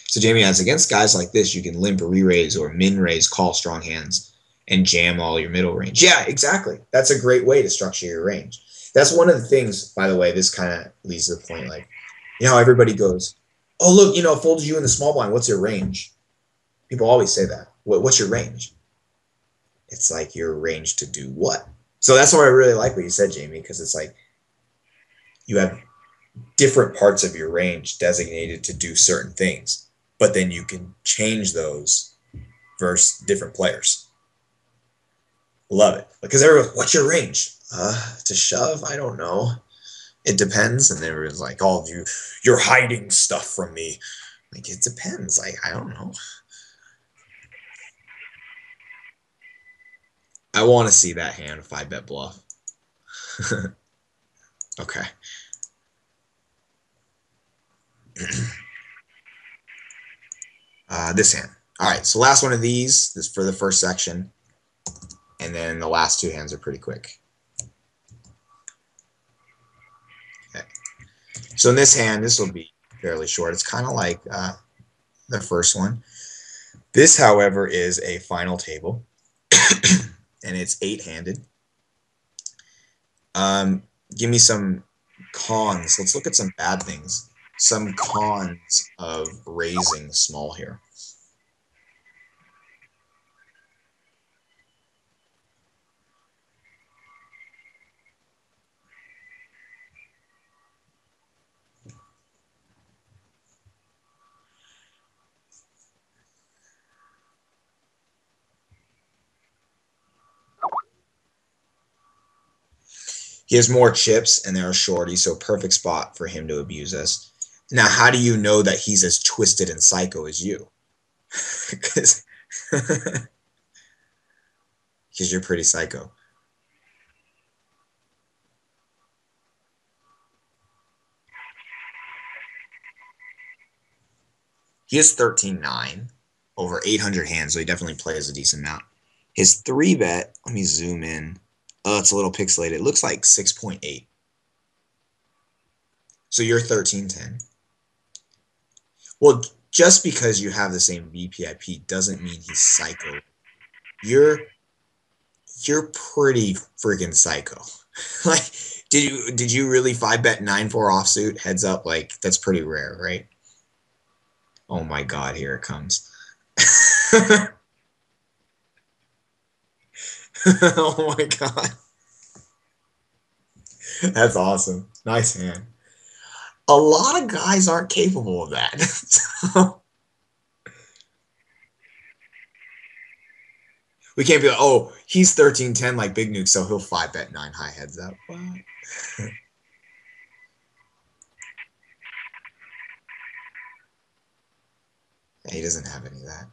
So Jamie adds, against guys like this, you can limp re-raise or min-raise call strong hands and jam all your middle range. Yeah, exactly. That's a great way to structure your range. That's one of the things, by the way, this kind of leads to the point, like, you know how everybody goes, oh, look, folded you in the small blind. What's your range? People always say that. What's your range? It's like your range to do what? So that's why I really like what you said, Jamie, because it's like you have different parts of your range designated to do certain things, but then you can change those versus different players. Love it. Because everyone, what's your range? To shove? I don't know. It depends. And everyone's like, oh, you're hiding stuff from me. Like, it depends. Like, I don't know. I want to see that hand if I bet bluff. Okay. This hand. All right, so last one of these. This is for the first section. And then the last two hands are pretty quick. Okay. So in this hand, this will be fairly short. It's kind of like the first one. This, however, is a final table. And it's 8-handed. Give me some cons. Let's look at some bad things. Some cons of raising small here. He has more chips and they're shorty, so perfect spot for him to abuse us. Now, how do you know that he's as twisted and psycho as you? Because you're pretty psycho. He has 13-9 over 800 hands, so he definitely plays a decent amount. His 3-bet, let me zoom in. Oh, it's a little pixelated. It looks like 6.8. So you're 13-10. Well, just because you have the same VPIP doesn't mean he's psycho. You're pretty freaking psycho. Like, did you really 5-bet 9-4 offsuit heads up? Like, that's pretty rare, right? Oh my God, here it comes. Oh my God. That's awesome. Nice hand. A lot of guys aren't capable of that. So, we can't be like, oh, he's 13-10 like Big Nuke, so he'll 5-bet 9 high heads up. He doesn't have any of that.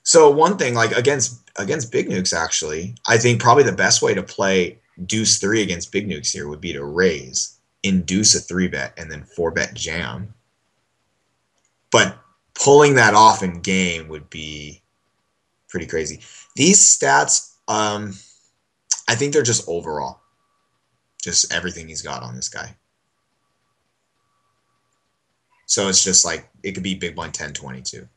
So one thing, like against Big Nukes, actually, I think probably the best way to play Deuce 3 against Big Nukes here would be to raise, induce a 3-bet, and then 4-bet jam. But pulling that off in game would be pretty crazy. These stats, I think they're just overall. Just everything he's got on this guy. So it's just like, it could be big blind 10, 22.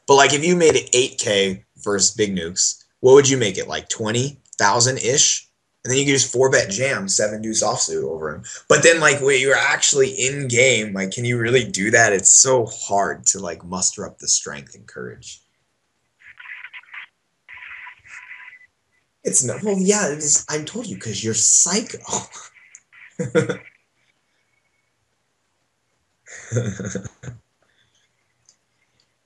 But like if you made it 8K versus Big Nukes, what would you make it? Like 20,000-ish? And then you could just 4-bet jam 7 deuce offsuit over him. But then like when you're actually in game, like can you really do that? It's so hard to like muster up the strength and courage. It's no, well, yeah, it is. I told you because you're psycho.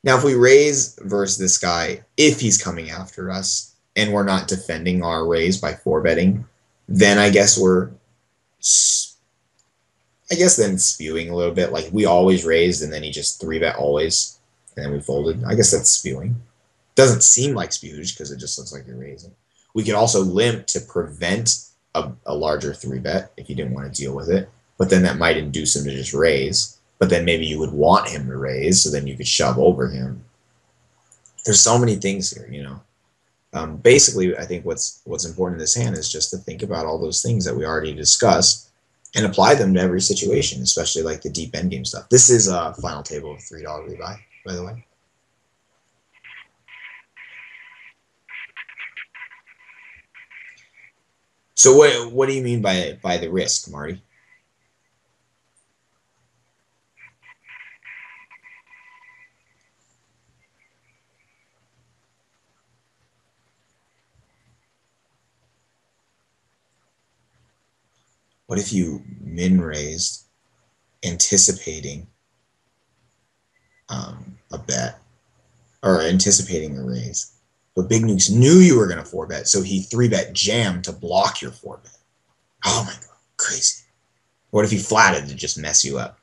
Now, if we raise versus this guy, if he's coming after us and we're not defending our raise by 4-betting, then I guess then spewing a little bit. Like we always raised and then he just 3-bet always and then we folded. I guess that's spewing. Doesn't seem like spewage because it just looks like you're raising. We could also limp to prevent a larger 3-bet if you didn't want to deal with it. But then that might induce him to just raise. But then maybe you would want him to raise, so then you could shove over him. There's so many things here, you know. Basically, I think what's important in this hand is just to think about all those things that we already discussed and apply them to every situation, especially like the deep endgame stuff. This is a final table of $3 rebuy, by the way. So what do you mean by the risk, Marty? What if you min raised anticipating a bet or anticipating a raise, but Big Nukes knew you were going to 4-bet, so he 3-bet jammed to block your 4-bet. Oh my god, crazy. What if he flatted to just mess you up?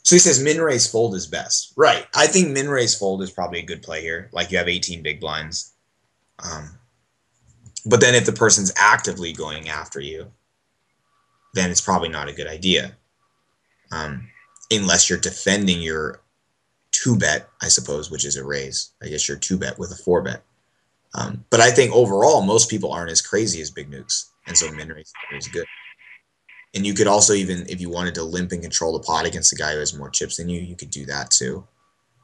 So he says min raise fold is best. Right. I think min raise fold is probably a good play here. Like you have 18 big blinds. But then if the person's actively going after you, then it's probably not a good idea. Unless you're defending your 2-bet, I suppose, which is a raise. I guess your 2-bet with a 4-bet. But I think overall, most people aren't as crazy as Big Nukes. And so min raise is good. And you could also, even if you wanted to limp and control the pot against a guy who has more chips than you could do that too.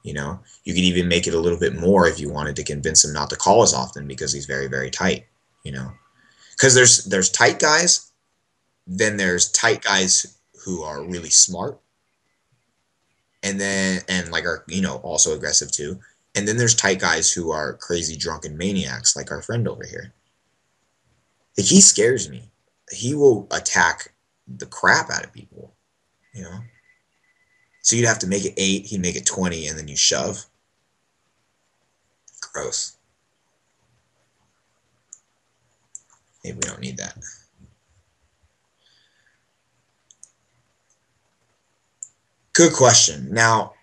You know, you could even make it a little bit more if you wanted to convince him not to call as often because he's very, very tight, you know, because there's tight guys, then there's tight guys who are really smart and like are, also aggressive too. And then there's tight guys who are crazy drunken maniacs like our friend over here. Like, he scares me. He will attack the crap out of people, you know. So you'd have to make it 8, he'd make it 20, and then you shove. Gross. Maybe we don't need that. Good question. Now,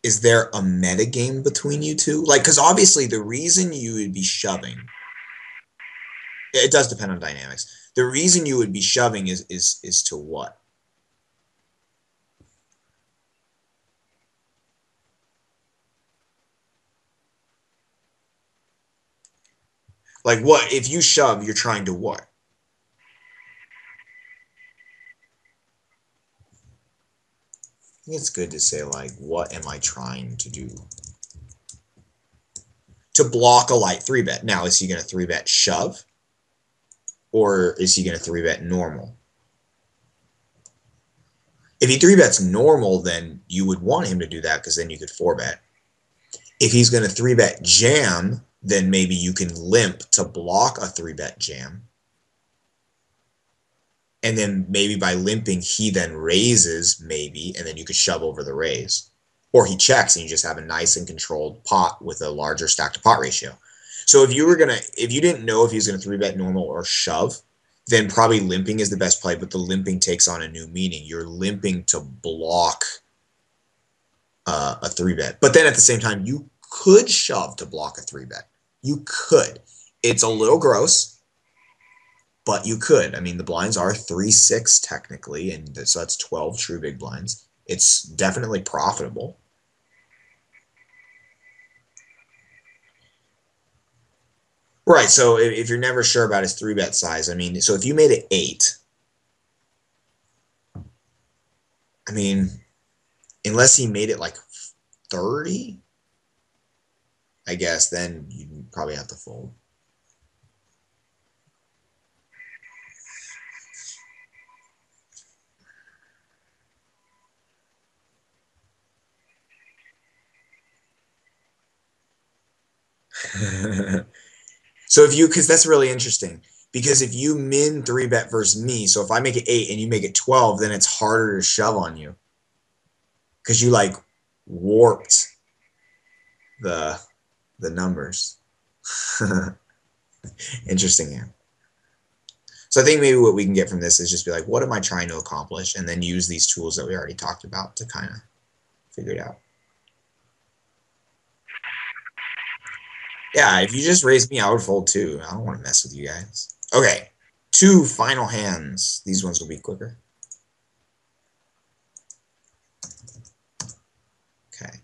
is there a metagame between you two? Like, because obviously the reason you would be shoving, it does depend on dynamics. The reason you would be shoving is to what? Like, what? If you shove, you're trying to what? I think it's good to say, like, what am I trying to do? To block a light 3-bet. Now, is he going to 3-bet shove? Or is he going to 3-bet normal? If he 3-bets normal, then you would want him to do that because then you could 4-bet. If he's going to 3-bet jam, then maybe you can limp to block a 3-bet jam. And then maybe by limping, he then raises, maybe, and then you could shove over the raise. Or he checks and you just have a nice and controlled pot with a larger stack to pot ratio. So if you didn't know if he was going to 3-bet normal or shove, then probably limping is the best play, but the limping takes on a new meaning. You're limping to block a 3-bet. But then at the same time, you could shove to block a 3-bet. You could. It's a little gross, but you could. I mean, the blinds are 3-6 technically, and so that's 12 true big blinds. It's definitely profitable. Right, so if you're never sure about his 3-bet size, I mean, so if you made it 8, I mean, unless he made it like 30, I guess, then you probably have to fold. So because that's really interesting. Because if you min 3-bet versus me, so if I make it 8 and you make it 12, then it's harder to shove on you. Because you like warped the numbers. Interesting here. So I think maybe what we can get from this is just be like, what am I trying to accomplish? And then use these tools that we already talked about to kind of figure it out. Yeah, if you just raise me, I would fold too. I don't want to mess with you guys. Okay, 2 final hands. These ones will be quicker. Okay.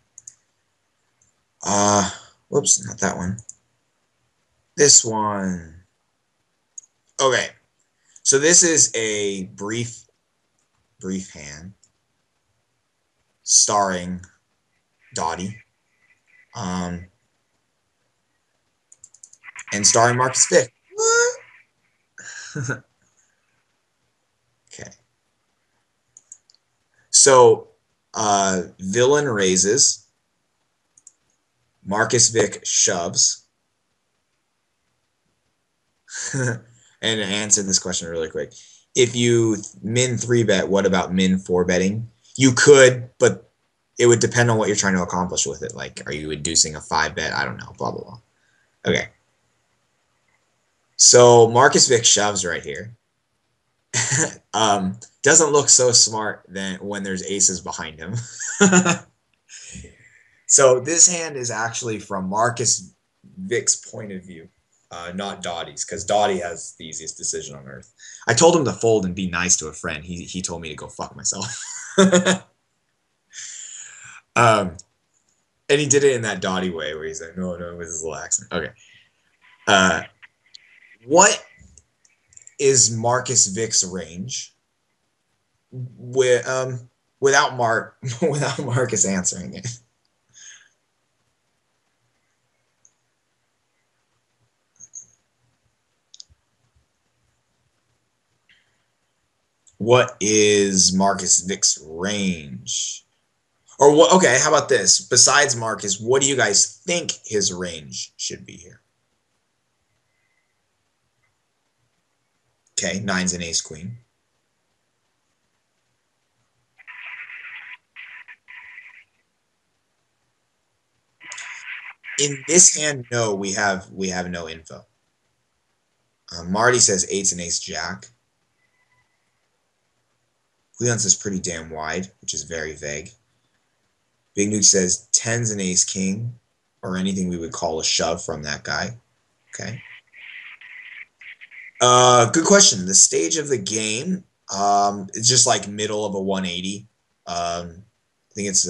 Whoops, not that one. This one. Okay, so this is a brief hand starring Dottie, and starring Marcus Vick. What? Okay. So, villain raises, Marcus Vick shoves. And answer this question really quick. If you min 3-bet, what about min 4-betting? You could, but it would depend on what you're trying to accomplish with it. Like, are you inducing a 5-bet? I don't know, blah, blah, blah. Okay. So Marcus Vick shoves right here. Doesn't look so smart than when there's aces behind him. So this hand is actually from Marcus Vick's point of view, not Dottie's, because Dottie has the easiest decision on earth. I told him to fold and be nice to a friend. He told me to go fuck myself. And he did it in that Dottie way where he's like, no, with his little accent. Okay. What is Marcus Vick's range? Without without Marcus answering it. What is Marcus Vick's range? Or what? Okay, how about this? Besides Marcus, what do you guys think his range should be here? Okay, 9's an ace queen. In this hand, no, we have no info. Marty says 8's an ace jack. Leon says pretty damn wide, which is very vague. Big Nuke says 10's an ace king, or anything we would call a shove from that guy. Okay. Good question. The stage of the game, it's just like middle of a 180. I think it's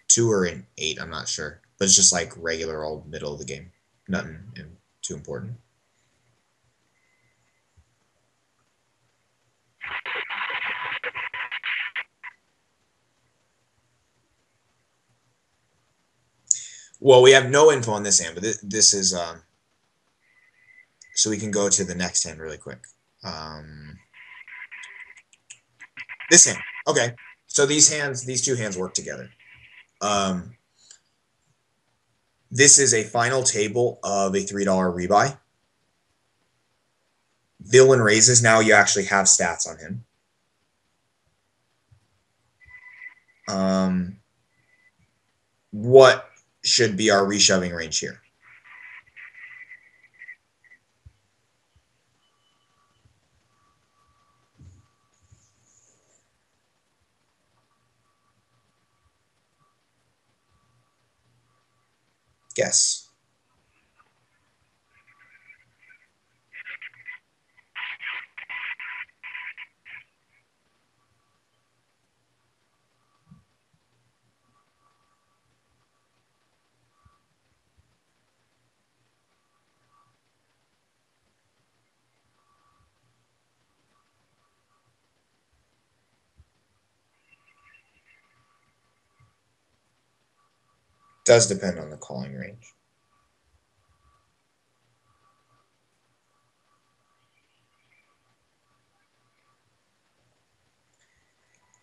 2 or an 8. I'm not sure, but it's just like regular old middle of the game. Nothing too important. Well, we have no info on this hand, but this is so we can go to the next hand really quick. This hand. Okay. So these two hands work together. This is a final table of a $3 rebuy. Villain raises. Now you actually have stats on him. What should be our reshoving range here? Guess. Does depend on the calling range.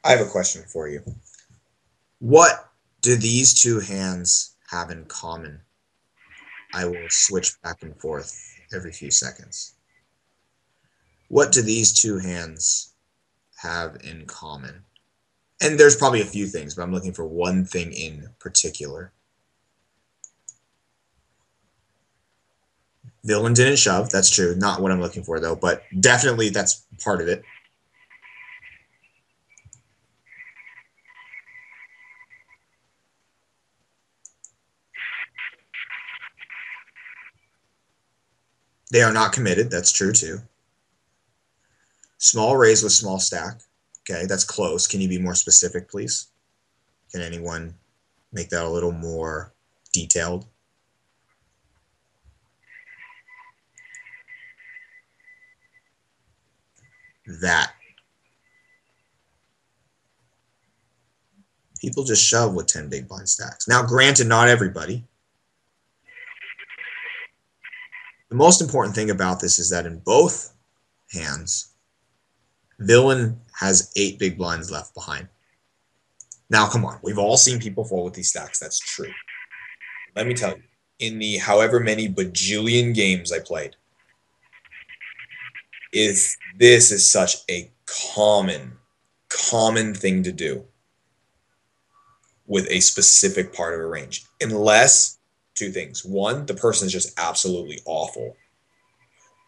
I have a question for you. What do these two hands have in common? I will switch back and forth every few seconds. What do these two hands have in common? And there's probably a few things, but I'm looking for one thing in particular. Villain didn't shove. That's true. Not what I'm looking for, though, but definitely that's part of it. They are not committed. That's true, too. Small raise with small stack. Okay, that's close. Can you be more specific, please? Can anyone make that a little more detailed. That. People just shove with 10 big blind stacks. Now, granted, not everybody. The most important thing about this is that in both hands, villain has 8 big blinds left behind. Now, come on. We've all seen people fold with these stacks. That's true. Let me tell you, in the however many bajillion games I played, this is such a common thing to do with a specific part of a range. Unless, two things. One, the person is just absolutely awful.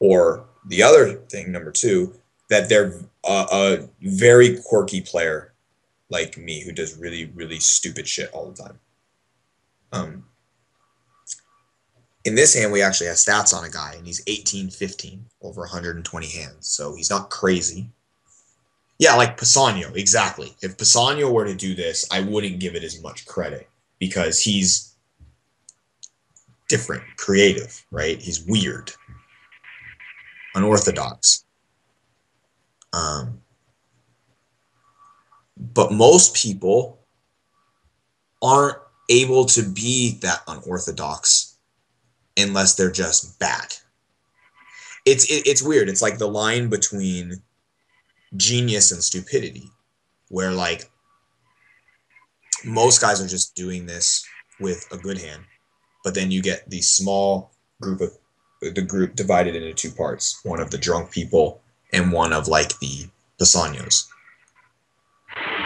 Or the other thing, number two, that they're a very quirky player like me who does really, really stupid shit all the time. In this hand, we actually have stats on a guy, and he's 18-15 over 120 hands. So he's not crazy. Yeah, like Pisano, exactly. If Pisano were to do this, I wouldn't give it as much credit because he's different, creative, right? He's weird, unorthodox. But most people aren't able to be that unorthodox unless they're just bad. It's weird. It's like the line between genius and stupidity, where like most guys are just doing this with a good hand, but then you get the small group of the group divided into two parts, one of the drunk people and one of like the Pisanos.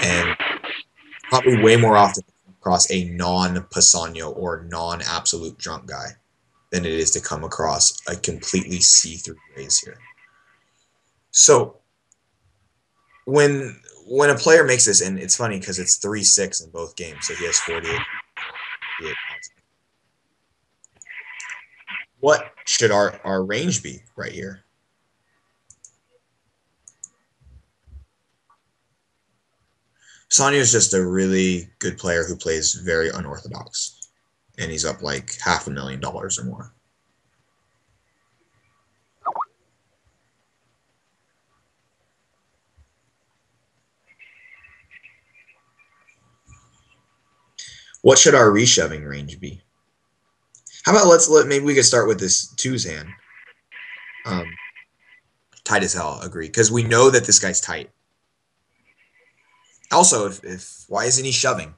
And probably way more often across a non-Pisano or non-absolute drunk guy than it is to come across a completely see-through raise here. So when a player makes this, and it's funny because it's 3-6 in both games, so he has 48. What should our range be right here? Sonya is just a really good player who plays very unorthodox, and he's up like $500,000 or more. What should our reshoving range be? How about maybe we could start with this twos hand. Tight as hell, agree, because we know that this guy's tight. Also, if why isn't he shoving?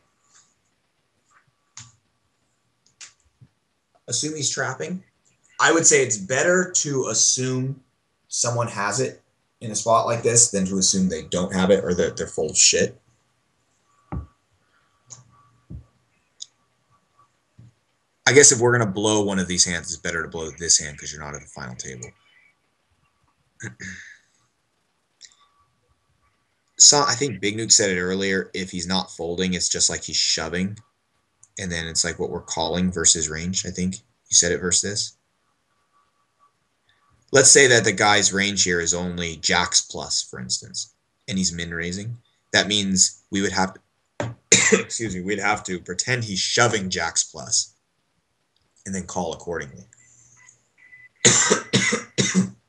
Assume he's trapping. I would say it's better to assume someone has it in a spot like this than to assume they don't have it or that they're full of shit. I guess if we're going to blow one of these hands, it's better to blow this hand because you're not at the final table. So I think Big Nuke said it earlier. If he's not folding, it's just like he's shoving. And then it's like what we're calling versus range, I think. You said it versus this. Let's say that the guy's range here is only jacks plus, for instance, and he's min raising. That means we would have to, excuse me, we'd have to pretend he's shoving jacks plus and then call accordingly.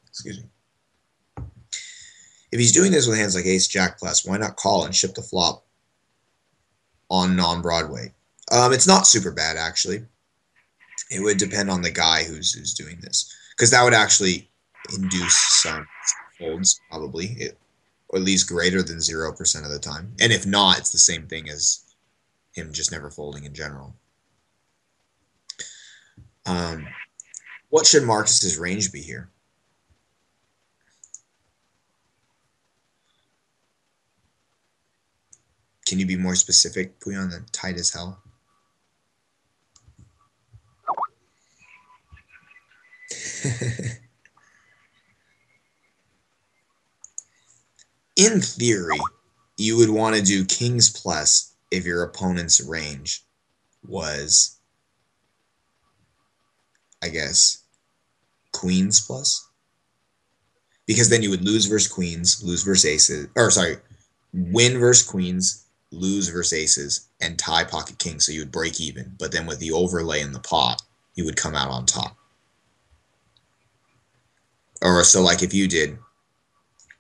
Excuse me. If he's doing this with hands like ace jack plus, why not call and ship the flop on non-Broadway? It's not super bad, actually. It would depend on the guy who's doing this, because that would actually induce some folds, probably, or at least greater than 0% of the time. And if not, it's the same thing as him just never folding in general. What should Marcus's range be here? Can you be more specific, Puyan, than tight as hell? In theory, you would want to do kings plus if your opponent's range was, I guess, queens plus. Because then you would lose versus queens, lose versus aces, or sorry, win versus queens, lose versus aces, and tie pocket king, so you would break even. But then with the overlay in the pot, you would come out on top. Or so like if you did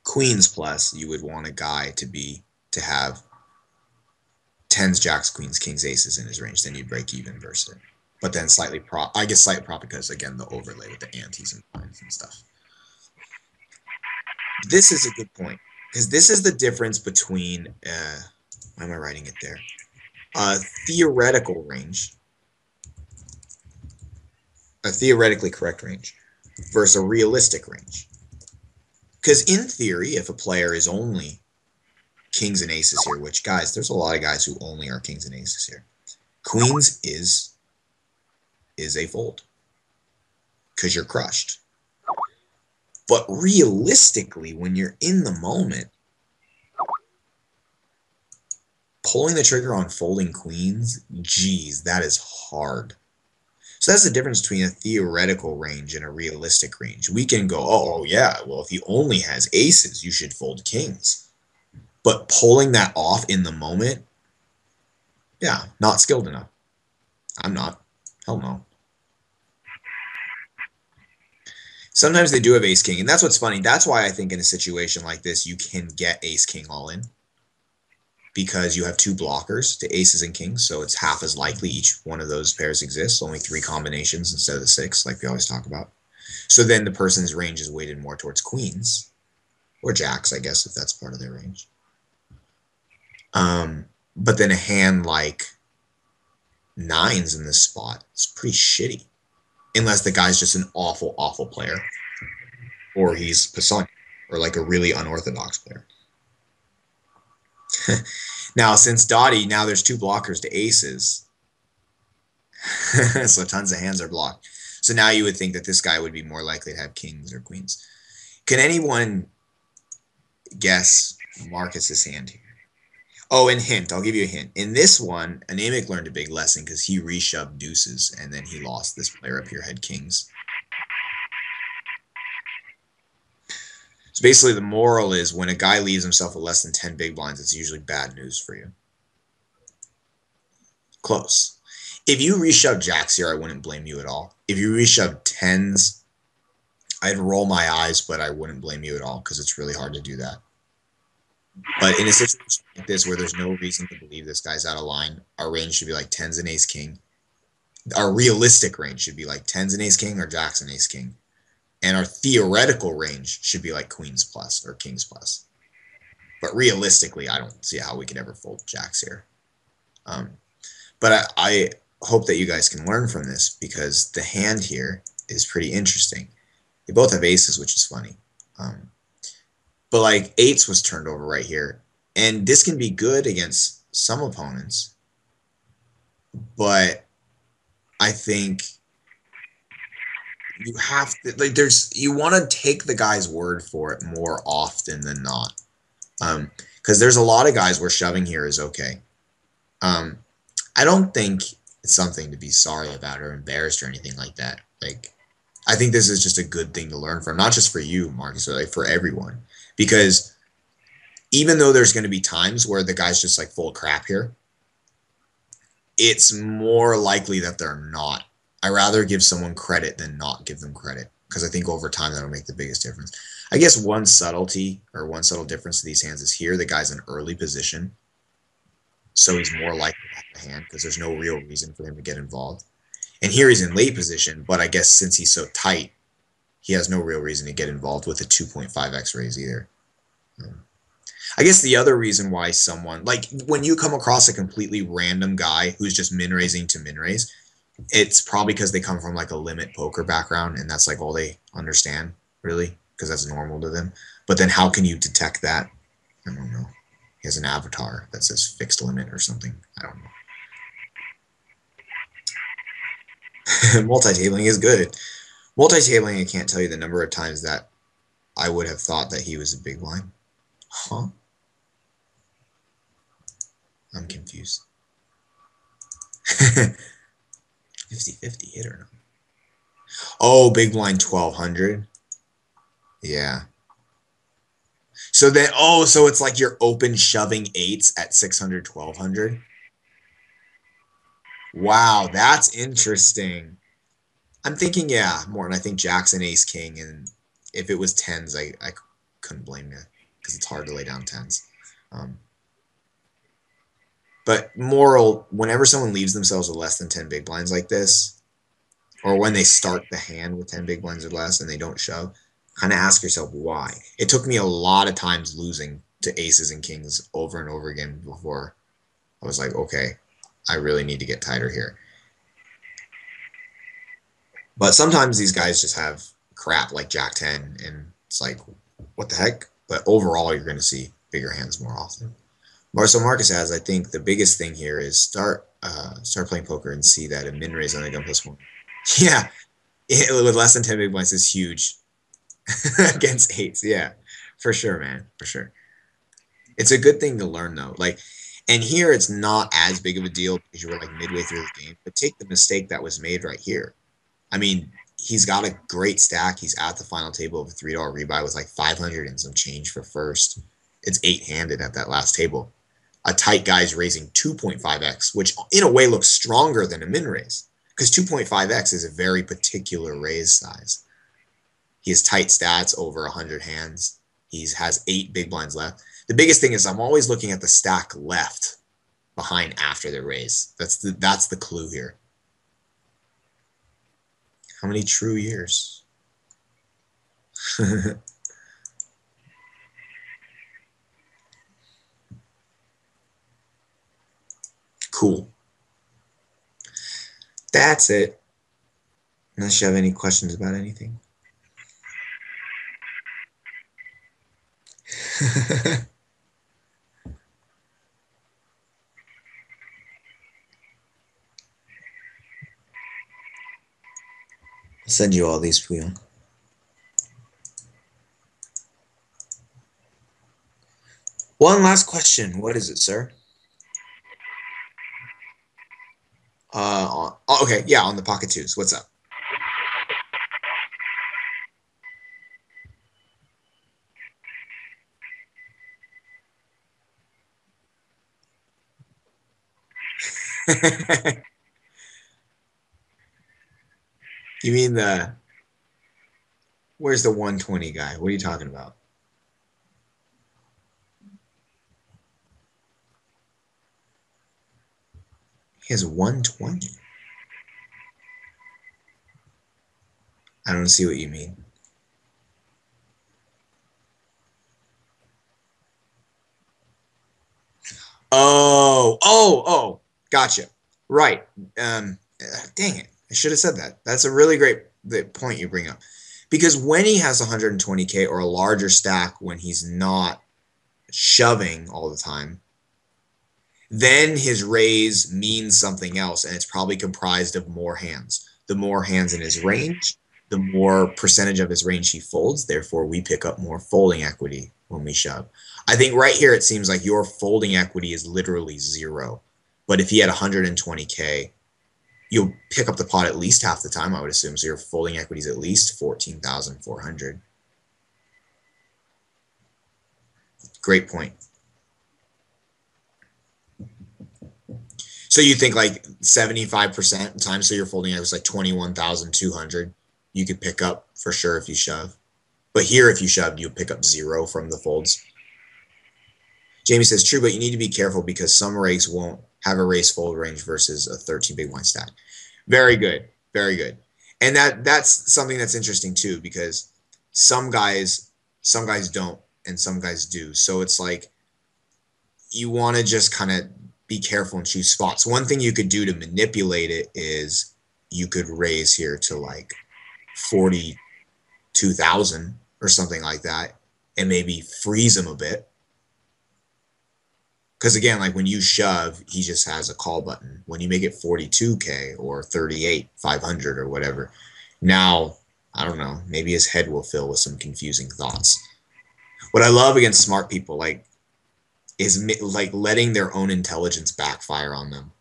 queens plus, you would want a guy to have tens, jacks, queens, kings, aces in his range. Then you'd break even versus it. But then slightly prop, I guess slightly prop because again the overlay with the antes and lines and stuff. This is a good point because this is the difference between why am I writing it there? Theoretical range, a theoretically correct range versus a realistic range. Because in theory, if a player is only kings and aces here, which guys, there's a lot of guys who only are kings and aces here. Queens is a fold because you're crushed. But realistically, when you're in the moment, pulling the trigger on folding queens, geez, that is hard. So that's the difference between a theoretical range and a realistic range. We can go, oh yeah, well, if he only has aces, you should fold kings. But pulling that off in the moment, yeah, not skilled enough. I'm not. Hell no. Sometimes they do have ace king, and that's what's funny. That's why I think in a situation like this, you can get ace king all in because you have two blockers to aces and kings, so it's half as likely each one of those pairs exists. Only 3 combinations instead of the 6, like we always talk about. So then the person's range is weighted more towards queens or jacks, I guess, if that's part of their range. But then a hand like nines in this spot is pretty shitty. Unless the guy's just an awful, awful player. Or he's Pisani, or like a really unorthodox player. Now, since Dottie, now there's 2 blockers to aces. So tons of hands are blocked. So now you would think that this guy would be more likely to have kings or queens. Can anyone guess Marcus's hand here? Oh, and hint, I'll give you a hint. In this one, Anemic learned a big lesson because he reshoved deuces, and then he lost. This player up here had kings. So basically the moral is when a guy leaves himself with less than 10 big blinds, it's usually bad news for you. Close. If you reshove jacks here, I wouldn't blame you at all. If you reshove tens, I'd roll my eyes, but I wouldn't blame you at all because it's really hard to do that. But in a situation like this where there's no reason to believe this guy's out of line, our range should be like tens and ace king. Our realistic range should be like tens and ace king or jacks and ace king. And our theoretical range should be like queens plus or kings plus. But realistically, I don't see how we could ever fold jacks here. But I hope that you guys can learn from this because the hand here is pretty interesting. They both have aces, which is funny. But like eights was turned over right here. And this can be good against some opponents. But I think you have to, like, you want to take the guy's word for it more often than not. Because there's a lot of guys where shoving here is okay. I don't think it's something to be sorry about or embarrassed or anything like that. Like, I think this is just a good thing to learn from, not just for you, Marcus, but like for everyone. Because even though there's going to be times where the guy's just like full of crap here, it's more likely that they're not. I rather give someone credit than not give them credit because I think over time that'll make the biggest difference. I guess one subtlety or one subtle difference to these hands is here the guy's in early position, so he's more likely to have a hand because there's no real reason for him to get involved. And here he's in late position, but I guess since he's so tight, he has no real reason to get involved with a 2.5x raise either. I guess the other reason why someone, like when you come across a completely random guy who's just min raising to min raise, it's probably because they come from like a limit poker background and that's like all they understand really because that's normal to them. But then how can you detect that? I don't know. He has an avatar that says fixed limit or something. I don't know. Multi-tabling is good. Multi-tabling, I can't tell you the number of times that I would have thought that he was a big blind. Huh? I'm confused. 50-50 hit or not? Oh, big blind 1200. Yeah. So then, oh, so it's like you're open shoving eights at 600, 1200. Wow, that's interesting. I'm thinking, yeah, more, and I think Jackson, Ace, King, and if it was tens, I couldn't blame you because it's hard to lay down tens. Um, but moral, whenever someone leaves themselves with less than 10 big blinds like this, or when they start the hand with 10 big blinds or less and they don't shove, kind of ask yourself why. It took me a lot of times losing to aces and kings over and over again before I was like, okay, I really need to get tighter here. But sometimes these guys just have crap like Jack 10, and it's like, what the heck? But overall, you're going to see bigger hands more often. So Marcus has, I think the biggest thing here is start playing poker and see that a min raise on a gun plus one. Yeah, with less than 10 big blinds is huge against eights. Yeah, for sure, man, for sure. It's a good thing to learn though. Like, and here it's not as big of a deal because you were like midway through the game. But take the mistake that was made right here. I mean, he's got a great stack. He's at the final table of a $3 rebuy with like 500 and some change for first. It's eight-handed at that last table. A tight guy's raising 2.5x, which in a way looks stronger than a min raise because 2.5x is a very particular raise size. He has tight stats over 100 hands. He has 8 big blinds left. The biggest thing is I'm always looking at the stack left behind after the raise. That's the clue here. How many true years? Cool. That's it. Unless you have any questions about anything. I'll send you all these, Puyon. One last question. What is it, sir? Okay, yeah, on the pocket twos. What's up? You mean where's the 120 guy? What are you talking about? He has 120. I don't see what you mean. Oh, gotcha. Right. Dang it. I should have said that. That's a really great point you bring up. Because when he has 120K or a larger stack when he's not shoving all the time, then his raise means something else, and it's probably comprised of more hands. The more hands in his range, the more percentage of his range he folds. Therefore, we pick up more folding equity when we shove. I think right here it seems like your folding equity is literally zero. But if he had 120K, you'll pick up the pot at least half the time, I would assume. So your folding equity is at least 14,400. Great point. So you think like 75% times, so you're folding it was like 21,200. You could pick up for sure if you shove. But here, if you shove, you pick up zero from the folds. Jamie says, true, but you need to be careful because some rigs won't have a raise fold range versus a 13 big blind stack. Very good. Very good. And that's something that's interesting too, because some guys don't and some guys do. So it's like you want to just kind of be careful and choose spots. One thing you could do to manipulate it is you could raise here to like 42,000 or something like that and maybe freeze him a bit. Because again, like when you shove, he just has a call button. When you make it 42K or 38, 500 or whatever, now, I don't know, maybe his head will fill with some confusing thoughts. What I love against smart people, like, is like letting their own intelligence backfire on them.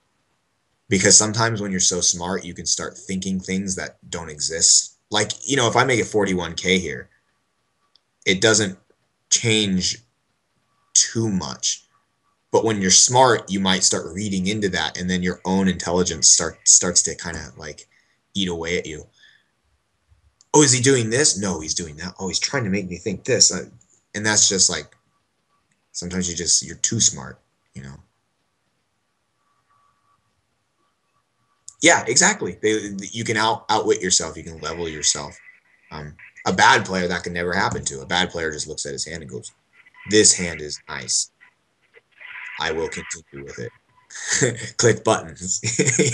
Because sometimes when you're so smart, you can start thinking things that don't exist. Like, if I make it 41K here, it doesn't change too much. But when you're smart, you might start reading into that, and then your own intelligence starts to kind of like eat away at you. Oh, is he doing this? No, he's doing that. Oh, he's trying to make me think this. And that's just like sometimes you're too smart, you know. Yeah, exactly. You can outwit yourself. You can level yourself. Um, a bad player that can never happen to. A bad player just looks at his hand and goes, "This hand is nice. I will continue with it." Click buttons.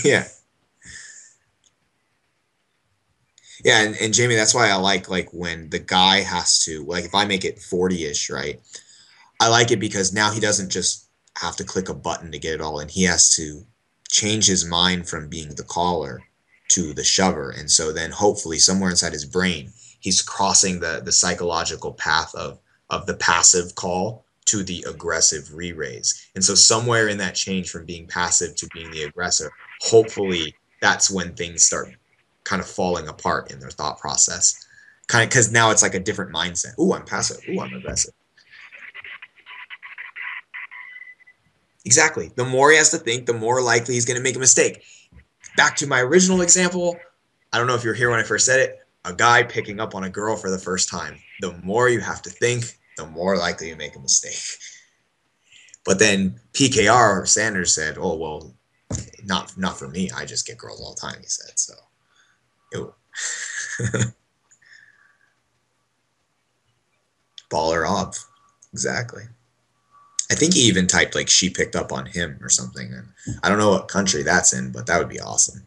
Yeah, yeah, and Jamie, that's why I like when the guy has to like if I make it 40-ish, right? I like it because now he doesn't just have to click a button to get it all in. He has to change his mind from being the caller to the shover. And so then hopefully somewhere inside his brain, he's crossing the psychological path of the passive call to the aggressive re-raise. And so somewhere in that change from being passive to being the aggressor, hopefully that's when things start kind of falling apart in their thought process. Kind of because now it's like a different mindset. Ooh, I'm passive. Ooh, I'm aggressive. Exactly. The more he has to think, the more likely he's going to make a mistake. Back to my original example, I don't know if you were here when I first said it, a guy picking up on a girl for the first time. The more you have to think, the more likely you make a mistake. But then PKR Sanders said, "Oh well, not for me. I just get girls all the time." He said so. Baller off. Exactly. I think he even typed like she picked up on him or something. And I don't know what country that's in, but that would be awesome.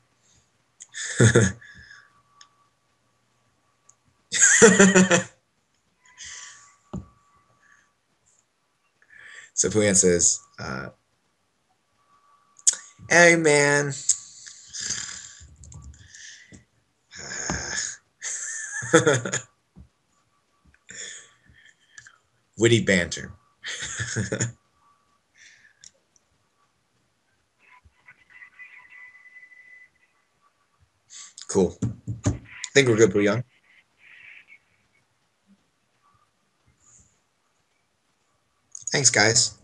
So Puyan says, "Hey man, witty banter." Cool. I think we're good, Puyan. Thanks, guys.